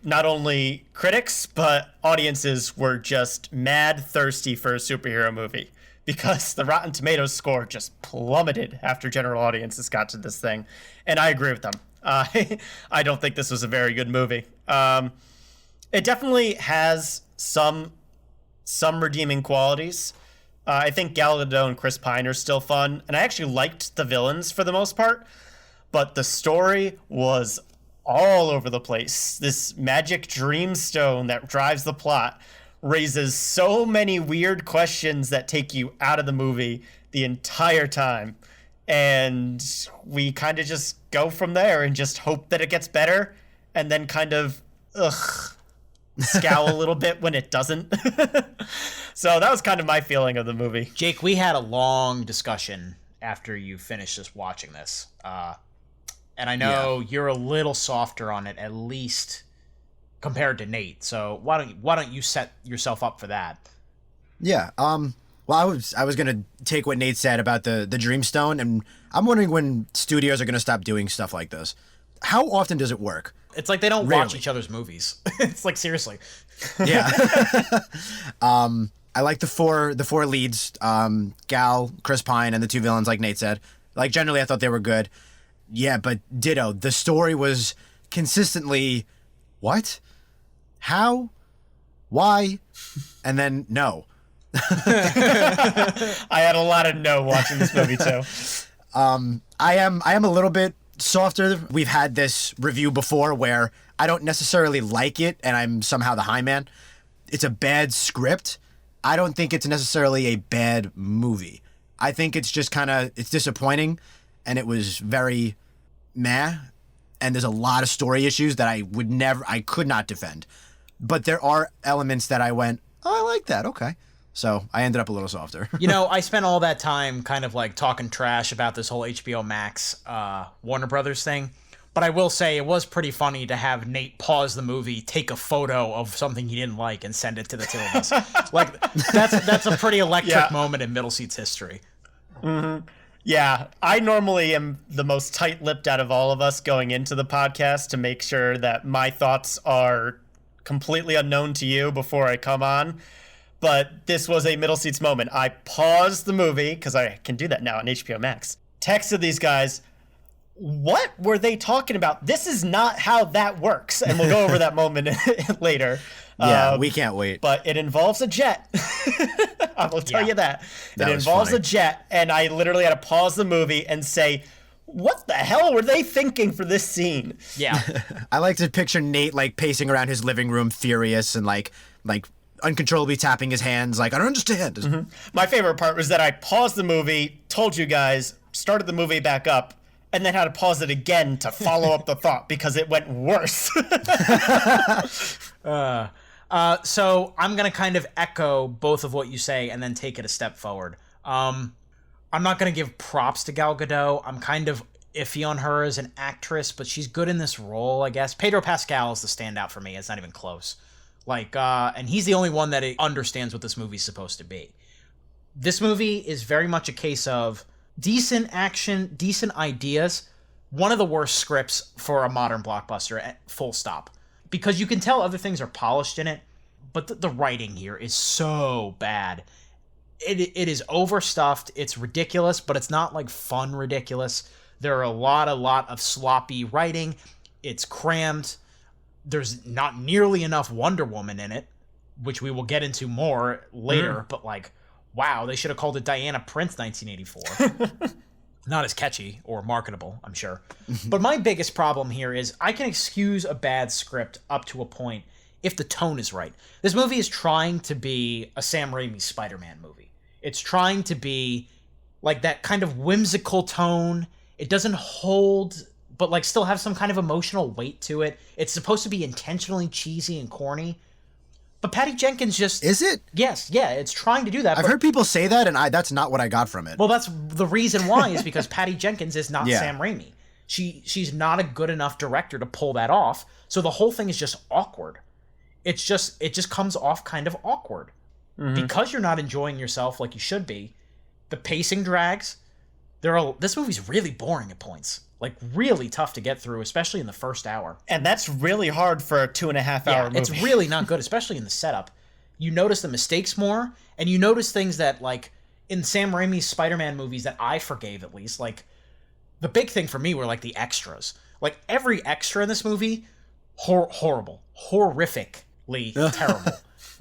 [SPEAKER 13] not only critics, but audiences were just mad thirsty for a superhero movie, because the Rotten Tomatoes score just plummeted after general audiences got to this thing. And I agree with them. I don't think this was a very good movie. It definitely has some redeeming qualities. I think Gal Gadot and Chris Pine are still fun, and I actually liked the villains for the most part, but the story was all over the place. This magic dreamstone that drives the plot raises so many weird questions that take you out of the movie the entire time, and we kind of just go from there and just hope that it gets better, and then kind of scowl a little bit when it doesn't. So that was kind of my feeling of the movie.
[SPEAKER 12] Jake, we had a long discussion after you finished just watching this, and I know you're a little softer on it, at least compared to Nate. So why don't you set yourself up for that?
[SPEAKER 14] Yeah. Well, I was gonna take what Nate said about the Dreamstone, and I'm wondering when studios are gonna stop doing stuff like this. How often does it work?
[SPEAKER 12] It's like they don't watch each other's movies. It's like, seriously.
[SPEAKER 14] Yeah. I like the four leads, Gal, Chris Pine, and the two villains, like Nate said. Like, generally, I thought they were good. Yeah, but ditto. The story was consistently, what? How? Why? And then, no.
[SPEAKER 13] I had a lot of no watching this movie, too.
[SPEAKER 14] I am a little bit softer. We've had this review before where I don't necessarily like it and I'm somehow the high man. It's a bad script. I don't think it's necessarily a bad movie. I think it's just it's disappointing, and it was very meh, and there's a lot of story issues that I could not defend. But there are elements that I went, oh, I like that, okay. So I ended up a little softer.
[SPEAKER 12] You know, I spent all that time kind of like talking trash about this whole HBO Max Warner Brothers thing. But I will say it was pretty funny to have Nate pause the movie, take a photo of something he didn't like, and send it to the two of us. Like, that's a pretty electric moment in Middle Seats history.
[SPEAKER 13] Mm-hmm. Yeah, I normally am the most tight-lipped out of all of us going into the podcast to make sure that my thoughts are completely unknown to you before I come on. But this was a Middle Seats moment. I paused the movie, because I can do that now on HBO Max. Texted these guys, what were they talking about? This is not how that works. And we'll go over that moment later.
[SPEAKER 14] Yeah, we can't wait.
[SPEAKER 13] But it involves a jet. I will tell you that. It involves a jet, and I literally had to pause the movie and say, what the hell were they thinking for this scene?
[SPEAKER 12] Yeah.
[SPEAKER 14] I like to picture Nate like pacing around his living room furious and like uncontrollably tapping his hands like, I don't understand.
[SPEAKER 13] Mm-hmm. My favorite part was that I paused the movie, told you guys, started the movie back up, and then had to pause it again to follow up the thought because it went worse.
[SPEAKER 12] So I'm going to kind of echo both of what you say and then take it a step forward. I'm not going to give props to Gal Gadot. I'm kind of iffy on her as an actress, but she's good in this role, I guess. Pedro Pascal is the standout for me. It's not even close. Like, and he's the only one that understands what this movie's supposed to be. This movie is very much a case of decent action, decent ideas, one of the worst scripts for a modern blockbuster, full stop. Because you can tell other things are polished in it, but the writing here is so bad. It is overstuffed. It's ridiculous, but it's not like fun ridiculous. There are a lot of sloppy writing. It's crammed. There's not nearly enough Wonder Woman in it, which we will get into more later. But like, wow, they should have called it Diana Prince 1984. Not as catchy or marketable, I'm sure. But my biggest problem here is I can excuse a bad script up to a point if the tone is right. This movie is trying to be a Sam Raimi Spider-Man movie. It's trying to be like that kind of whimsical tone. It doesn't hold, but like still have some kind of emotional weight to it. It's supposed to be intentionally cheesy and corny. But Patty Jenkins just...
[SPEAKER 14] Is it?
[SPEAKER 12] Yes, yeah, it's trying to do that.
[SPEAKER 14] I've heard people say that, and that's not what I got from it.
[SPEAKER 12] Well, that's the reason why, is because Patty Jenkins is not Sam Raimi. She's not a good enough director to pull that off, so the whole thing is just awkward. It just comes off kind of awkward. Because you're not enjoying yourself like you should be, the pacing drags. This movie's really boring at points. Like, really tough to get through, especially in the first hour.
[SPEAKER 13] And that's really hard for a 2.5 hour movie.
[SPEAKER 12] It's really not good, especially in the setup. You notice the mistakes more, and you notice things that, like, in Sam Raimi's Spider-Man movies that I forgave, at least, like, the big thing for me were, like, the extras. Like, every extra in this movie, horrible. Horrifically terrible.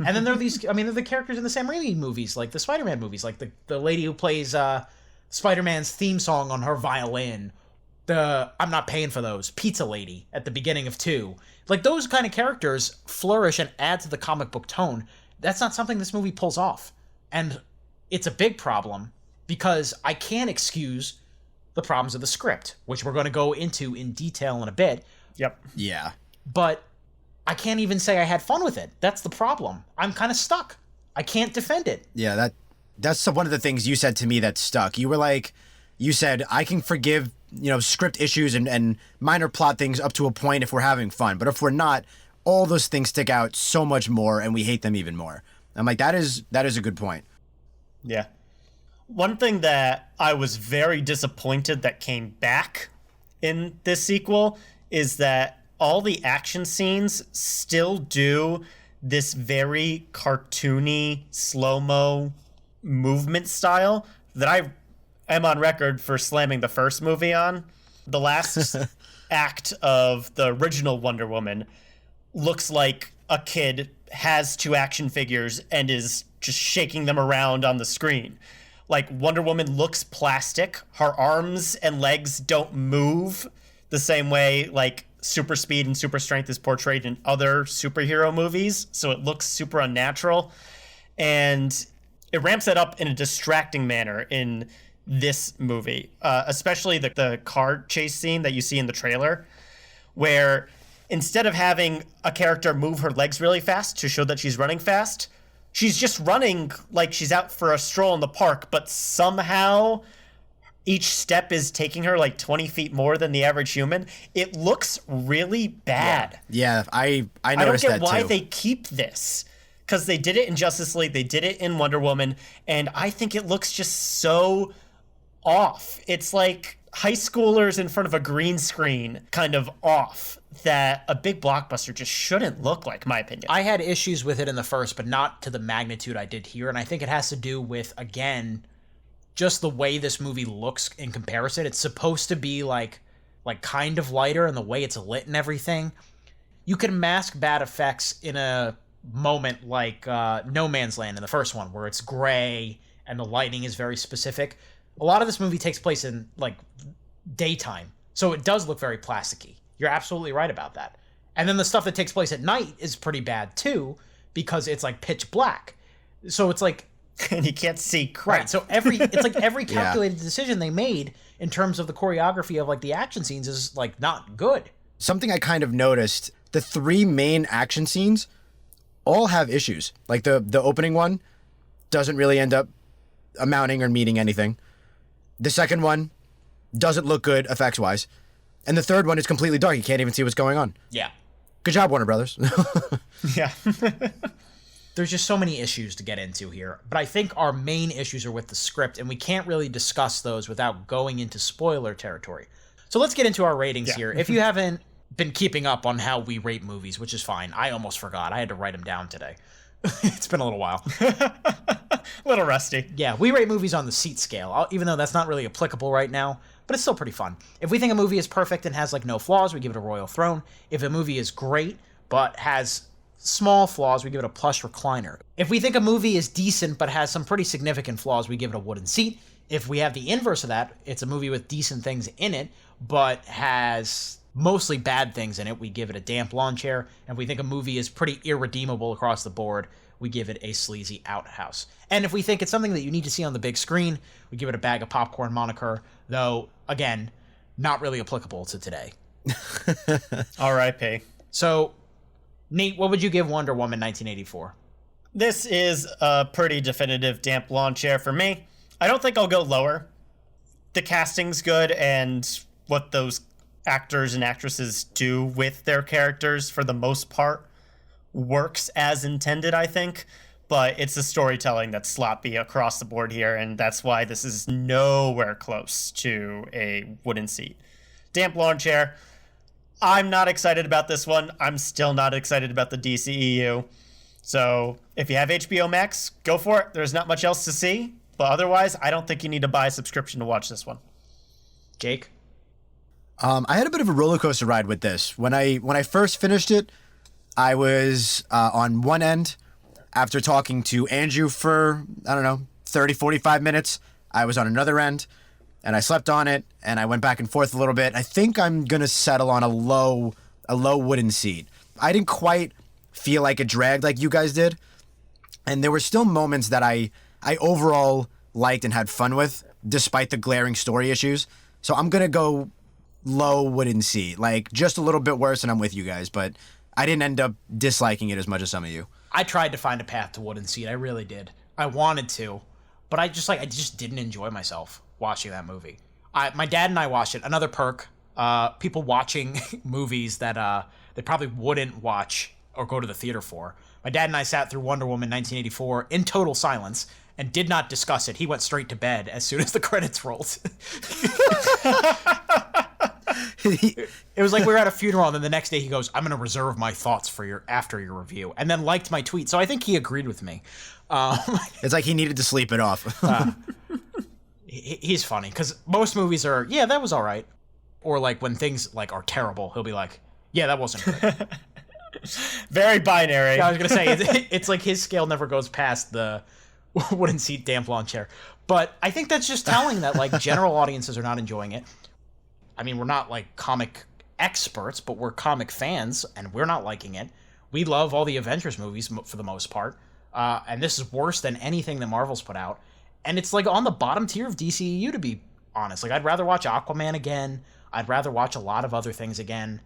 [SPEAKER 12] And then there are they're the characters in the Sam Raimi movies, like the Spider-Man movies, like the lady who plays Spider-Man's theme song on her violin, I'm not paying for those, pizza lady at the beginning of 2. Like, those kind of characters flourish and add to the comic book tone. That's not something this movie pulls off. And it's a big problem because I can't excuse the problems of the script, which we're going to go into in detail in a bit.
[SPEAKER 13] Yep.
[SPEAKER 14] Yeah.
[SPEAKER 12] But I can't even say I had fun with it. That's the problem. I'm kind of stuck. I can't defend it.
[SPEAKER 14] Yeah, that's one of the things you said to me that stuck. You said, I can forgive, script issues and minor plot things up to a point if we're having fun. But if we're not, all those things stick out so much more and we hate them even more. I'm like, that is a good point.
[SPEAKER 13] Yeah. One thing that I was very disappointed that came back in this sequel is that all the action scenes still do this very cartoony, slow-mo movement style that I am on record for slamming the first movie on. The last act of the original Wonder Woman looks like a kid has 2 action figures and is just shaking them around on the screen. Like, Wonder Woman looks plastic. Her arms and legs don't move the same way, like, super speed and super strength is portrayed in other superhero movies, so it looks super unnatural. And it ramps it up in a distracting manner in this movie, especially the car chase scene that you see in the trailer, where instead of having a character move her legs really fast to show that she's running fast, she's just running like she's out for a stroll in the park, but somehow each step is taking her like 20 feet more than the average human. It looks really bad.
[SPEAKER 14] Yeah, I noticed that too.
[SPEAKER 13] I don't get why they keep this, because they did it in Justice League, they did it in Wonder Woman, and I think it looks just so off. It's like high schoolers in front of a green screen kind of off that a big blockbuster just shouldn't look like, in my opinion.
[SPEAKER 12] I had issues with it in the first, but not to the magnitude I did here, and I think it has to do with, again, just the way this movie looks in comparison. It's supposed to be like kind of lighter, and the way it's lit and everything. You can mask bad effects in a moment like No Man's Land in the first one, where it's gray and the lighting is very specific. A lot of this movie takes place in like daytime, so it does look very plasticky. You're absolutely right about that. And then the stuff that takes place at night is pretty bad too, because it's like pitch black. So it's like,
[SPEAKER 13] and you can't see crap.
[SPEAKER 12] Right. So it's like every calculated decision they made in terms of the choreography of like the action scenes is like not good.
[SPEAKER 14] Something I kind of noticed, the 3 main action scenes all have issues. Like the opening one doesn't really end up amounting or meaning anything. The second one doesn't look good effects wise. And the third one is completely dark. You can't even see what's going on.
[SPEAKER 12] Yeah.
[SPEAKER 14] Good job, Warner Brothers.
[SPEAKER 13] Yeah.
[SPEAKER 12] There's just so many issues to get into here. But I think our main issues are with the script, and we can't really discuss those without going into spoiler territory. So let's get into our ratings here. If you haven't been keeping up on how we rate movies, which is fine. I almost forgot. I had to write them down today. It's been a little while.
[SPEAKER 13] A little rusty.
[SPEAKER 12] Yeah, we rate movies on the seat scale, even though that's not really applicable right now, but it's still pretty fun. If we think a movie is perfect and has like no flaws, we give it a royal throne. If a movie is great but has small flaws, we give it a plush recliner. If we think a movie is decent but has some pretty significant flaws, we give it a wooden seat. If we have the inverse of that, it's a movie with decent things in it but has mostly bad things in it, we give it a damp lawn chair. And if we think a movie is pretty irredeemable across the board, we give it a sleazy outhouse. And if we think it's something that you need to see on the big screen, we give it a bag of popcorn moniker, though, again, not really applicable to today.
[SPEAKER 13] R.I.P.
[SPEAKER 12] So, Nate, what would you give Wonder Woman 1984?
[SPEAKER 13] This is a pretty definitive damp lawn chair for me. I don't think I'll go lower. The casting's good, and what those actors and actresses do with their characters, for the most part, works as intended, I think. But it's the storytelling that's sloppy across the board here, and that's why this is nowhere close to a wooden seat. Damp lawn chair. I'm not excited about this one. I'm still not excited about the DCEU. So if you have HBO Max, go for it. There's not much else to see. But otherwise, I don't think you need to buy a subscription to watch this one.
[SPEAKER 12] Jake?
[SPEAKER 14] I had a bit of a roller coaster ride with this. When I first finished it, I was on one end. After talking to Andrew for, 30, 45 minutes, I was on another end, and I slept on it, and I went back and forth a little bit. I think I'm going to settle on a low wooden seat. I didn't quite feel like it dragged like you guys did, and there were still moments that I overall liked and had fun with, despite the glaring story issues. So I'm going to go low wooden seat, like just a little bit worse, and I'm with you guys, but I didn't end up disliking it as much as some of you.
[SPEAKER 12] I tried to find a path to wooden seat. I really did. I wanted to, but I just didn't enjoy myself watching that movie. My dad and I watched it. Another perk, people watching movies that they probably wouldn't watch or go to the theater for. My dad and I sat through Wonder Woman 1984 in total silence and did not discuss it. He went straight to bed as soon as the credits rolled. It was like we were at a funeral, and then the next day he goes, "I'm going to reserve my thoughts for after your review," and then liked my tweet. So I think he agreed with me.
[SPEAKER 14] It's like he needed to sleep it off.
[SPEAKER 12] He's funny because most movies are, yeah, that was all right, or like when things like are terrible, he'll be like, "Yeah, that wasn't good."
[SPEAKER 13] Very binary.
[SPEAKER 12] Yeah, I was gonna say it's like his scale never goes past the wooden seat, damp lawn chair. But I think that's just telling that like general audiences are not enjoying it. I mean, we're not like comic experts, but we're comic fans, and we're not liking it. We love all the Avengers movies for the most part, and this is worse than anything that Marvel's put out. And it's like on the bottom tier of DCEU, to be honest. Like, I'd rather watch Aquaman again. I'd rather watch a lot of other things again.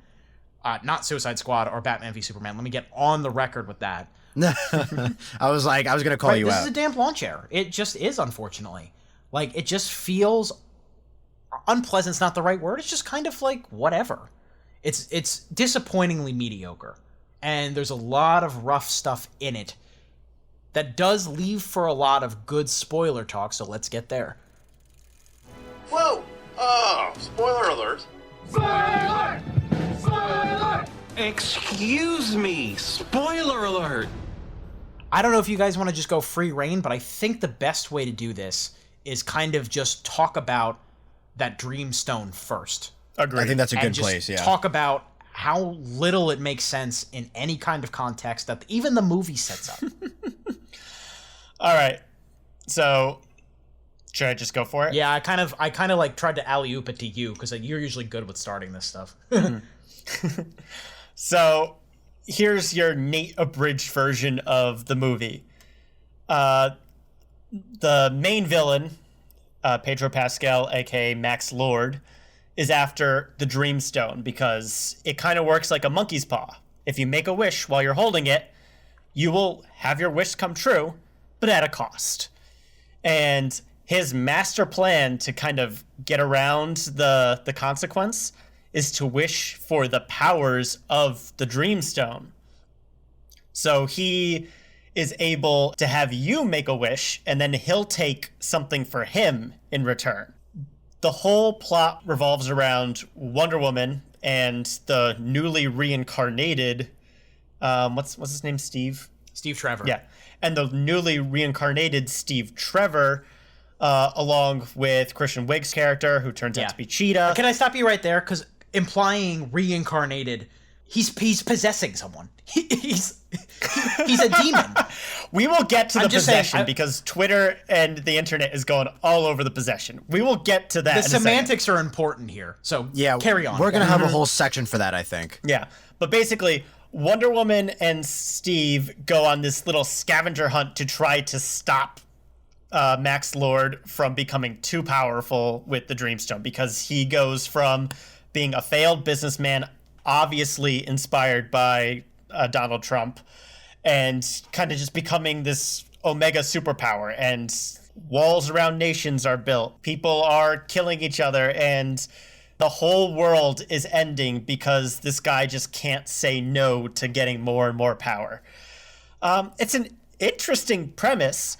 [SPEAKER 12] Not Suicide Squad or Batman v Superman. Let me get on the record with that.
[SPEAKER 14] I was going to call you out.
[SPEAKER 12] This is a damp lawn chair. It just is, unfortunately. Like, it just feels... unpleasant's not the right word. It's just kind of like whatever. It's disappointingly mediocre. And there's a lot of rough stuff in it that does leave for a lot of good spoiler talk, so let's get there.
[SPEAKER 8] Whoa! Oh, spoiler alert!
[SPEAKER 18] Spoiler alert! Spoiler alert!
[SPEAKER 2] Excuse me! Spoiler alert!
[SPEAKER 12] I don't know if you guys want to just go free reign, but I think the best way to do this is kind of just talk about that Dreamstone first.
[SPEAKER 13] Agreed.
[SPEAKER 14] I think that's a good
[SPEAKER 12] just
[SPEAKER 14] place, yeah.
[SPEAKER 12] Talk about how little it makes sense in any kind of context that even the movie sets up.
[SPEAKER 13] All right. So, should I just go for it?
[SPEAKER 12] Yeah, I kind of like tried to alley-oop it to you because you're usually good with starting this stuff.
[SPEAKER 13] So, here's your Nate abridged version of the movie. The main villain, Pedro Pascal, aka Max Lord, is after the Dreamstone because it kind of works like a monkey's paw. If you make a wish while you're holding it, you will have your wish come true, but at a cost. And his master plan to kind of get around the consequence is to wish for the powers of the Dreamstone. So he is able to have you make a wish, and then he'll take something for him in return. The whole plot revolves around Wonder Woman and the newly reincarnated, what's his name, Steve
[SPEAKER 12] Steve Trevor.
[SPEAKER 13] Yeah. And the newly reincarnated Steve Trevor, along with Christian Wiig's character, who turns out to be Cheetah.
[SPEAKER 12] Can I stop you right there? Because implying reincarnated, he's possessing someone. He's a demon.
[SPEAKER 13] We will get to the possession because Twitter and the internet is going all over the possession. We will get to that.
[SPEAKER 12] The semantics are important here. So carry on.
[SPEAKER 14] We're going to have a whole section for that, I think.
[SPEAKER 13] Yeah. But basically, Wonder Woman and Steve go on this little scavenger hunt to try to stop Max Lord from becoming too powerful with the Dreamstone, because he goes from being a failed businessman, obviously inspired by Donald Trump, and kind of just becoming this omega superpower, and walls around nations are built. People are killing each other, and the whole world is ending because this guy just can't say no to getting more and more power. It's an interesting premise,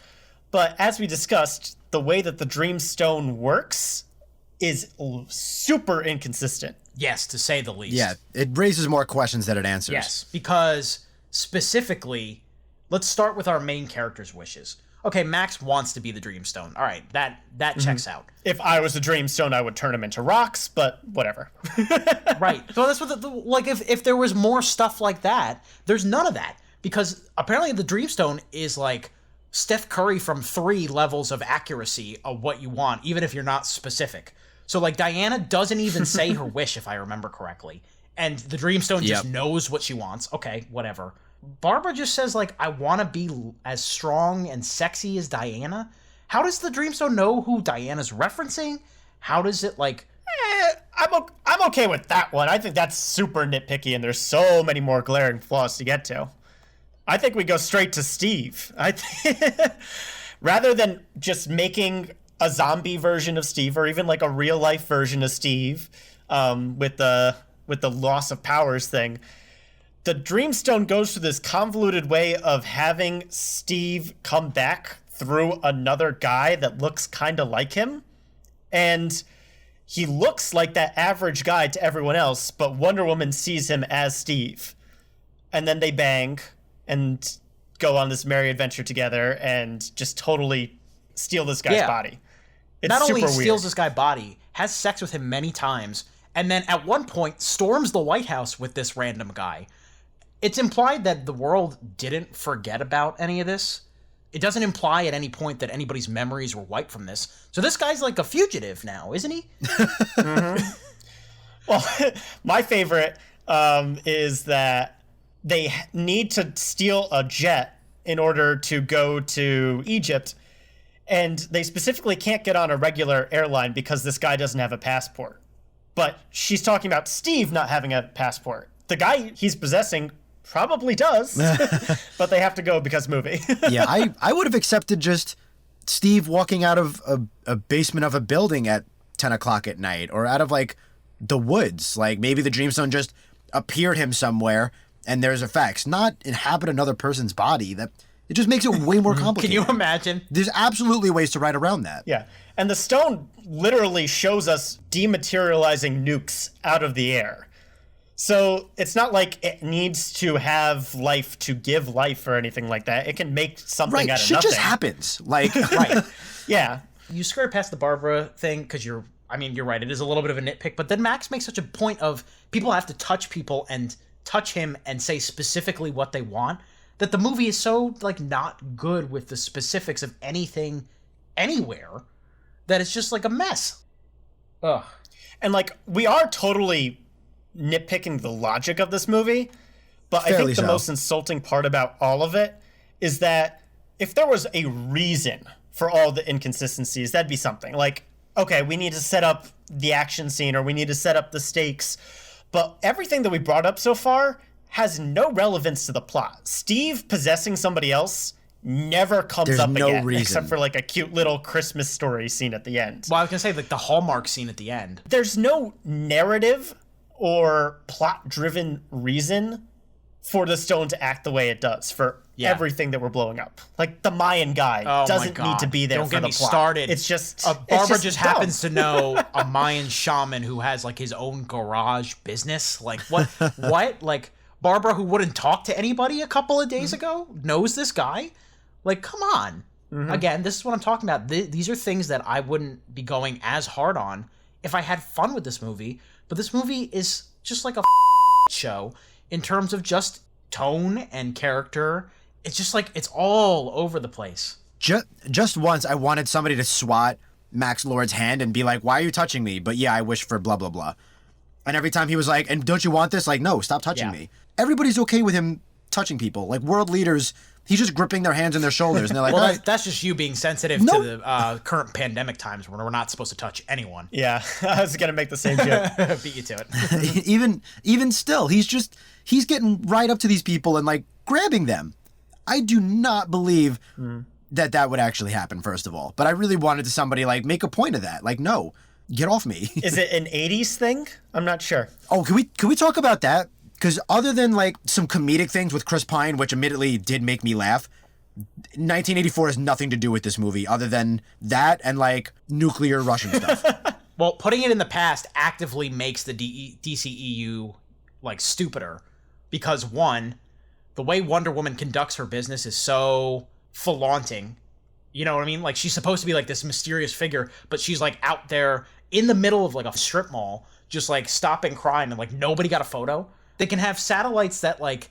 [SPEAKER 13] but as we discussed, the way that the Dreamstone works is super inconsistent.
[SPEAKER 12] Yes, to say the least.
[SPEAKER 14] Yeah, it raises more questions than it answers.
[SPEAKER 12] Yes, because specifically, let's start with our main character's wishes. Okay, Max wants to be the Dreamstone. All right, that checks out.
[SPEAKER 13] If I was the Dreamstone, I would turn him into rocks, but whatever.
[SPEAKER 12] Right. So that's what like if there was more stuff like that, there's none of that, because apparently the Dreamstone is like Steph Curry from 3 levels of accuracy of what you want, even if you're not specific. So, like, Diana doesn't even say her wish, if I remember correctly. And the Dreamstone just knows what she wants. Okay, whatever. Barbara just says, like, I want to be as strong and sexy as Diana. How does the Dreamstone know who Diana's referencing? How does it, like...
[SPEAKER 13] I'm okay with that one. I think that's super nitpicky, and there's so many more glaring flaws to get to. I think we go straight to Steve. Rather than just making a zombie version of Steve, or even like a real life version of Steve, with the loss of powers thing, the Dreamstone goes through this convoluted way of having Steve come back through another guy that looks kind of like him, and he looks like that average guy to everyone else, but Wonder Woman sees him as Steve, and then they bang and go on this merry adventure together and just totally steal this guy's body. It's
[SPEAKER 12] not only
[SPEAKER 13] super
[SPEAKER 12] steals
[SPEAKER 13] weird.
[SPEAKER 12] this guy's body, has sex with him many times, and then at one point storms the White House with this random guy. It's implied that the world didn't forget about any of this. It doesn't imply at any point that anybody's memories were wiped from this. So this guy's like a fugitive now, isn't he?
[SPEAKER 13] Well, my favorite is that they need to steal a jet in order to go to Egypt, and they specifically can't get on a regular airline because this guy doesn't have a passport. But she's talking about Steve not having a passport. The guy he's possessing probably does, but they have to go because movie.
[SPEAKER 14] Yeah, I would have accepted just Steve walking out of a basement of a building at 10 o'clock at night, or out of like the woods. Like maybe the Dreamstone just appeared him somewhere and there's effects, not inhabit another person's body. That it just makes it way more complicated.
[SPEAKER 12] Can you imagine?
[SPEAKER 14] There's absolutely ways to write around that.
[SPEAKER 13] Yeah. And the stone literally shows us dematerializing nukes out of the air. So it's not like it needs to have life to give life or anything like that. It can make something out of
[SPEAKER 14] shit
[SPEAKER 13] nothing.
[SPEAKER 14] just happens. Like,
[SPEAKER 12] Right.
[SPEAKER 13] Yeah.
[SPEAKER 12] You skirt past the Barbara thing because you're right. It is a little bit of a nitpick, but then Max makes such a point of people have to touch people and touch him and say specifically what they want, that the movie is so like not good with the specifics of anything anywhere that it's just like a mess. Ugh.
[SPEAKER 13] And like we are totally nitpicking the logic of this movie, but I
[SPEAKER 14] Fairly
[SPEAKER 13] think the
[SPEAKER 14] so.
[SPEAKER 13] most insulting part about all of it is that if there was a reason for all the inconsistencies, that'd be something. Like, okay, we need to set up the action scene, or we need to set up the stakes. But everything that we brought up so far has no relevance to the plot. Steve possessing somebody else never comes
[SPEAKER 14] There's
[SPEAKER 13] up
[SPEAKER 14] no
[SPEAKER 13] again,
[SPEAKER 14] reason.
[SPEAKER 13] except for like a cute little Christmas story scene at the end.
[SPEAKER 12] Well, I was gonna say like the Hallmark scene at the end.
[SPEAKER 13] There's no narrative or plot-driven reason for the stone to act the way it does for everything that we're blowing up. Like the Mayan guy doesn't need to be there
[SPEAKER 12] Don't
[SPEAKER 13] for
[SPEAKER 12] get
[SPEAKER 13] the
[SPEAKER 12] me
[SPEAKER 13] plot.
[SPEAKER 12] started.
[SPEAKER 13] It's just
[SPEAKER 12] Barbara just
[SPEAKER 13] dumb.
[SPEAKER 12] happens to know a Mayan shaman who has like his own garage business. Like what? What? Like Barbara, who wouldn't talk to anybody a couple of days ago, knows this guy. Like, come on. Again, this is what I'm talking about. These are things that I wouldn't be going as hard on if I had fun with this movie. But this movie is just like a show in terms of just tone and character. It's just like, it's all over the place.
[SPEAKER 14] Just once, I wanted somebody to swat Max Lord's hand and be like, why are you touching me? But yeah, I wish for blah, blah, blah. And every time he was like, and don't you want this? Like, no, stop touching me. Everybody's okay with him touching people. Like, world leaders, he's just gripping their hands and their shoulders. And they're like,
[SPEAKER 12] well,
[SPEAKER 14] right.
[SPEAKER 12] that's just you being sensitive to the current pandemic times when we're not supposed to touch anyone.
[SPEAKER 13] Yeah, I was going to make the same joke.
[SPEAKER 12] Beat you to it.
[SPEAKER 14] even still, he's getting right up to these people and like grabbing them. I do not believe that would actually happen, first of all. But I really wanted to somebody like make a point of that. Like, no, get off me.
[SPEAKER 13] Is it an 80s thing? I'm not sure.
[SPEAKER 14] Oh, can we talk about that? Because other than like some comedic things with Chris Pine, which admittedly did make me laugh, 1984 has nothing to do with this movie other than that and like nuclear Russian stuff.
[SPEAKER 12] Well, putting it in the past actively makes the DCEU like stupider because one, the way Wonder Woman conducts her business is so flaunting. You know what I mean? Like, she's supposed to be like this mysterious figure, but she's like out there in the middle of like a strip mall, just like stopping crime, and like nobody got a photo. They can have satellites that like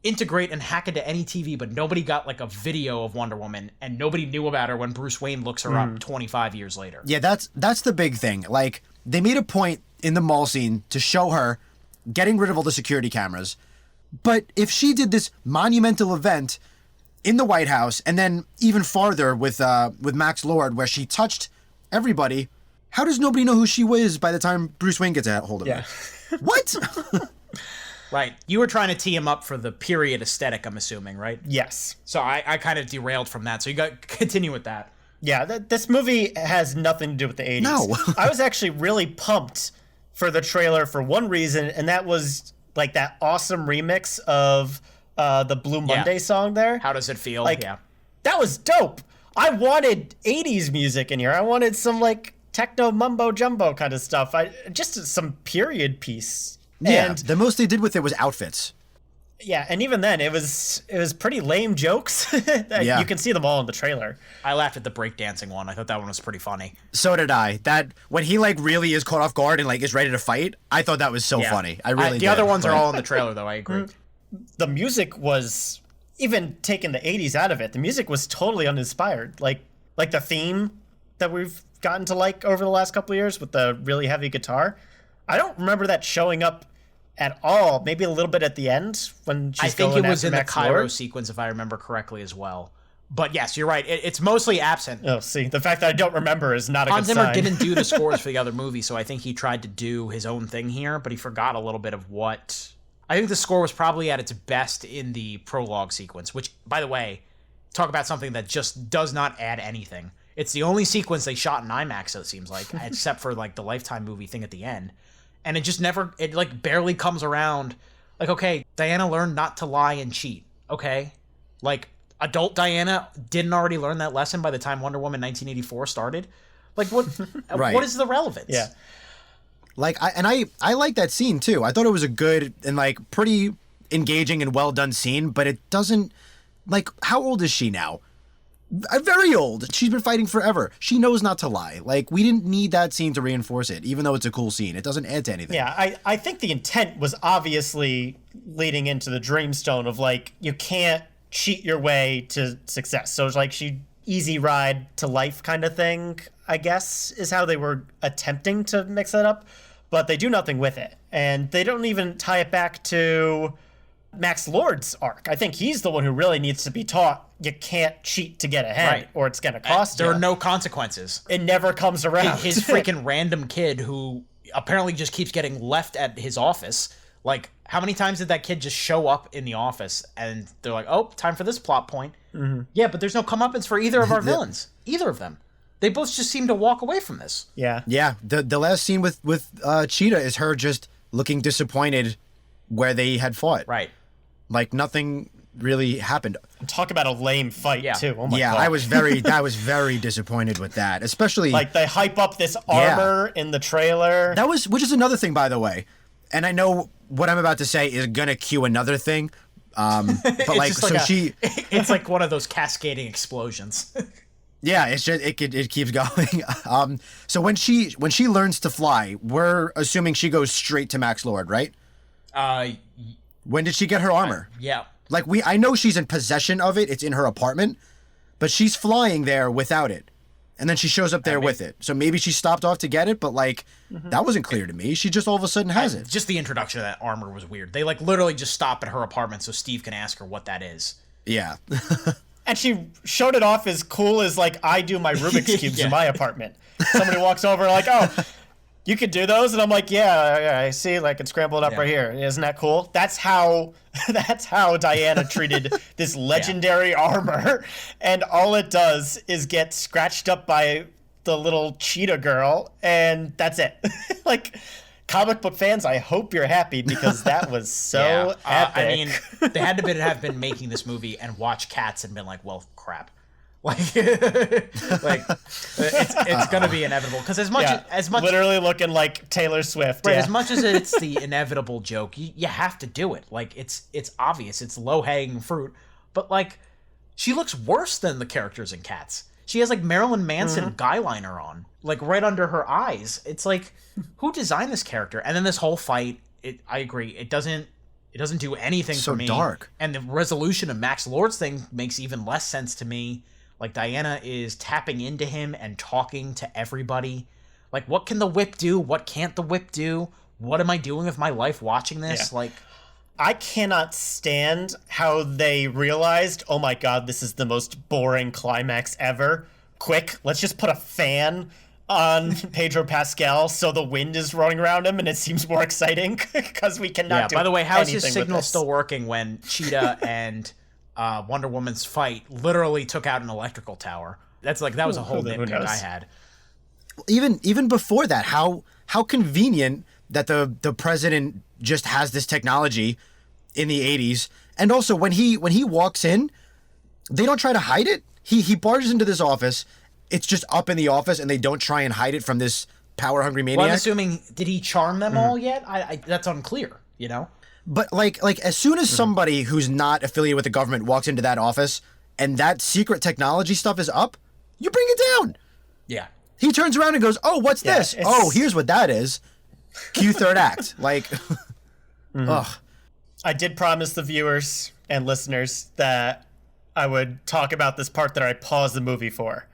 [SPEAKER 12] integrate and hack into any TV, but nobody got like a video of Wonder Woman, and nobody knew about her when Bruce Wayne looks her up 25 years later.
[SPEAKER 14] Yeah, that's the big thing. Like, they made a point in the mall scene to show her getting rid of all the security cameras. But if she did this monumental event in the White House, and then even farther with Max Lord, where she touched everybody, how does nobody know who she was by the time Bruce Wayne gets a hold of her? What?
[SPEAKER 12] Right. You were trying to tee him up for the period aesthetic, I'm assuming, right?
[SPEAKER 13] Yes.
[SPEAKER 12] So I kind of derailed from that. So you got continue with that.
[SPEAKER 13] Yeah, this movie has nothing to do with the 80s.
[SPEAKER 14] No.
[SPEAKER 13] I was actually really pumped for the trailer for one reason, and that was like that awesome remix of the Blue Monday song there.
[SPEAKER 12] How does it feel?
[SPEAKER 13] Like, that was dope. I wanted 80s music in here. I wanted some like techno mumbo jumbo kind of stuff. Just some period piece.
[SPEAKER 14] Yeah,
[SPEAKER 13] And
[SPEAKER 14] the most they did with it was outfits.
[SPEAKER 13] yeah, and even then it was pretty lame jokes. You can see them all in the trailer.
[SPEAKER 12] I laughed at the breakdancing one. I thought that one was pretty funny.
[SPEAKER 14] So did I. That when he like really is caught off guard and like is ready to fight, I thought that was so funny. I really
[SPEAKER 12] the
[SPEAKER 14] did.
[SPEAKER 12] other ones are all in the trailer though, I agree.
[SPEAKER 13] The music was, even taking the 80s out of it, the music was totally uninspired. Like the theme that we've gotten to like over the last couple of years with the really heavy guitar. I don't remember that showing up at all. Maybe a little bit at the end when she's going
[SPEAKER 12] I think it was
[SPEAKER 13] after
[SPEAKER 12] in the
[SPEAKER 13] Max
[SPEAKER 12] Cairo
[SPEAKER 13] Lord.
[SPEAKER 12] sequence, if I remember correctly as well. But yes, you're right. It's mostly absent.
[SPEAKER 13] Oh, see, the fact that I don't remember is not a
[SPEAKER 12] Hans
[SPEAKER 13] good
[SPEAKER 12] Zimmer
[SPEAKER 13] sign.
[SPEAKER 12] didn't do the scores for the other movie, so I think he tried to do his own thing here, but he forgot a little bit of what... I think the score was probably at its best in the prologue sequence, which, by the way, talk about something that just does not add anything. It's the only sequence they shot in IMAX, it seems like, except for like the Lifetime movie thing at the end. And it just never, it like barely comes around. Like, okay, Diana learned not to lie and cheat. Okay. Like, adult Diana didn't already learn that lesson by the time Wonder Woman 1984 started. Like, what,
[SPEAKER 14] Right.
[SPEAKER 12] what is the relevance?
[SPEAKER 13] Yeah.
[SPEAKER 14] Like, I like that scene too. I thought it was a good and like pretty engaging and well done scene, but it doesn't, like, how old is she now? Very old. She's been fighting forever. She knows not to lie. Like, we didn't need that scene to reinforce it, even though it's a cool scene. It doesn't add to anything.
[SPEAKER 13] Yeah, I think the intent was obviously leading into the Dreamstone of like, you can't cheat your way to success. So it's like she easy ride to life kind of thing, I guess, is how they were attempting to mix that up. But they do nothing with it. And they don't even tie it back to Max Lord's arc. I think he's the one who really needs to be taught you can't cheat to get ahead,
[SPEAKER 12] Right.
[SPEAKER 13] or it's going to cost you.
[SPEAKER 12] There are no consequences.
[SPEAKER 13] It never comes around.
[SPEAKER 12] His freaking random kid who apparently just keeps getting left at his office. Like, how many times did that kid just show up in the office and they're like, oh, time for this plot point?
[SPEAKER 13] Mm-hmm.
[SPEAKER 12] Yeah, but there's no comeuppance for either of our villains. Either of them. They both just seem to walk away from this.
[SPEAKER 13] Yeah.
[SPEAKER 14] Yeah. The last scene with Cheetah is her just looking disappointed where they had fought.
[SPEAKER 12] Right.
[SPEAKER 14] Like, nothing really happened.
[SPEAKER 13] Talk about a lame fight, too. Oh my God.
[SPEAKER 14] I was very disappointed with that, especially
[SPEAKER 13] like they hype up this armor in the trailer.
[SPEAKER 14] Which is another thing, by the way. and I know what I'm about to say is gonna cue another thing. But like, so
[SPEAKER 12] it's like one of those cascading explosions.
[SPEAKER 14] Yeah, it's just it keeps going. So when she learns to fly, we're assuming she goes straight to Max Lord, right? When did she get her armor?
[SPEAKER 12] Yeah.
[SPEAKER 14] Like I know she's in possession of it. It's in her apartment, but she's flying there without it. And then she shows up there with it. So maybe she stopped off to get it, but like that wasn't clear to me. She just all of a sudden has it.
[SPEAKER 12] Just the introduction of that armor was weird. They like literally just stop at her apartment so Steve can ask her what that is.
[SPEAKER 14] Yeah.
[SPEAKER 13] And she showed it off as cool as like I do my Rubik's cubes in my apartment. Somebody walks over like, "Oh, you could do those?" And I'm like, "Yeah, I see. Like, it's scrambled up right here. Isn't that cool?" That's how Diana treated this legendary armor, and all it does is get scratched up by the little cheetah girl, and that's it. Like, comic book fans, I hope you're happy because that was so epic.
[SPEAKER 12] I mean, they had to have been making this movie and watch Cats and been like, "Well, crap." Like, it's gonna be inevitable because as much
[SPEAKER 13] literally looking like Taylor Swift.
[SPEAKER 12] Right, as much as it's the inevitable joke, you have to do it. Like it's obvious, it's low hanging fruit. But like, she looks worse than the characters in Cats. She has like Marilyn Manson guy liner on, like right under her eyes. It's like, who designed this character? And then this whole fight, I agree, it doesn't do anything for me.
[SPEAKER 14] So dark.
[SPEAKER 12] And the resolution of Max Lord's thing makes even less sense to me. Like, Diana is tapping into him and talking to everybody. Like, what can the whip do? What can't the whip do? What am I doing with my life watching this?
[SPEAKER 13] Yeah.
[SPEAKER 12] Like,
[SPEAKER 13] I cannot stand how they realized, oh my god, this is the most boring climax ever. Quick, let's just put a fan on Pedro Pascal so the wind is rolling around him and it seems more exciting because we cannot do
[SPEAKER 12] by the way, how is his
[SPEAKER 13] anything with
[SPEAKER 12] signal
[SPEAKER 13] this.
[SPEAKER 12] still working when Cheetah and Wonder Woman's fight literally took out an electrical tower? That was a whole nitpick I had.
[SPEAKER 14] Even before that, how convenient that the president just has this technology in the 80s. And also when he walks in, they don't try to hide it. He barges into this office. It's just up in the office and they don't try and hide it from this power hungry maniac.
[SPEAKER 12] Well, I'm assuming, did he charm them all yet? I that's unclear, you know?
[SPEAKER 14] But like as soon as somebody who's not affiliated with the government walks into that office and that secret technology stuff is up, you bring it down.
[SPEAKER 12] Yeah.
[SPEAKER 14] He turns around and goes, "Oh, what's this? Oh, here's what that is." Cue third act. Like, ugh.
[SPEAKER 13] I did promise the viewers and listeners that I would talk about this part that I paused the movie for.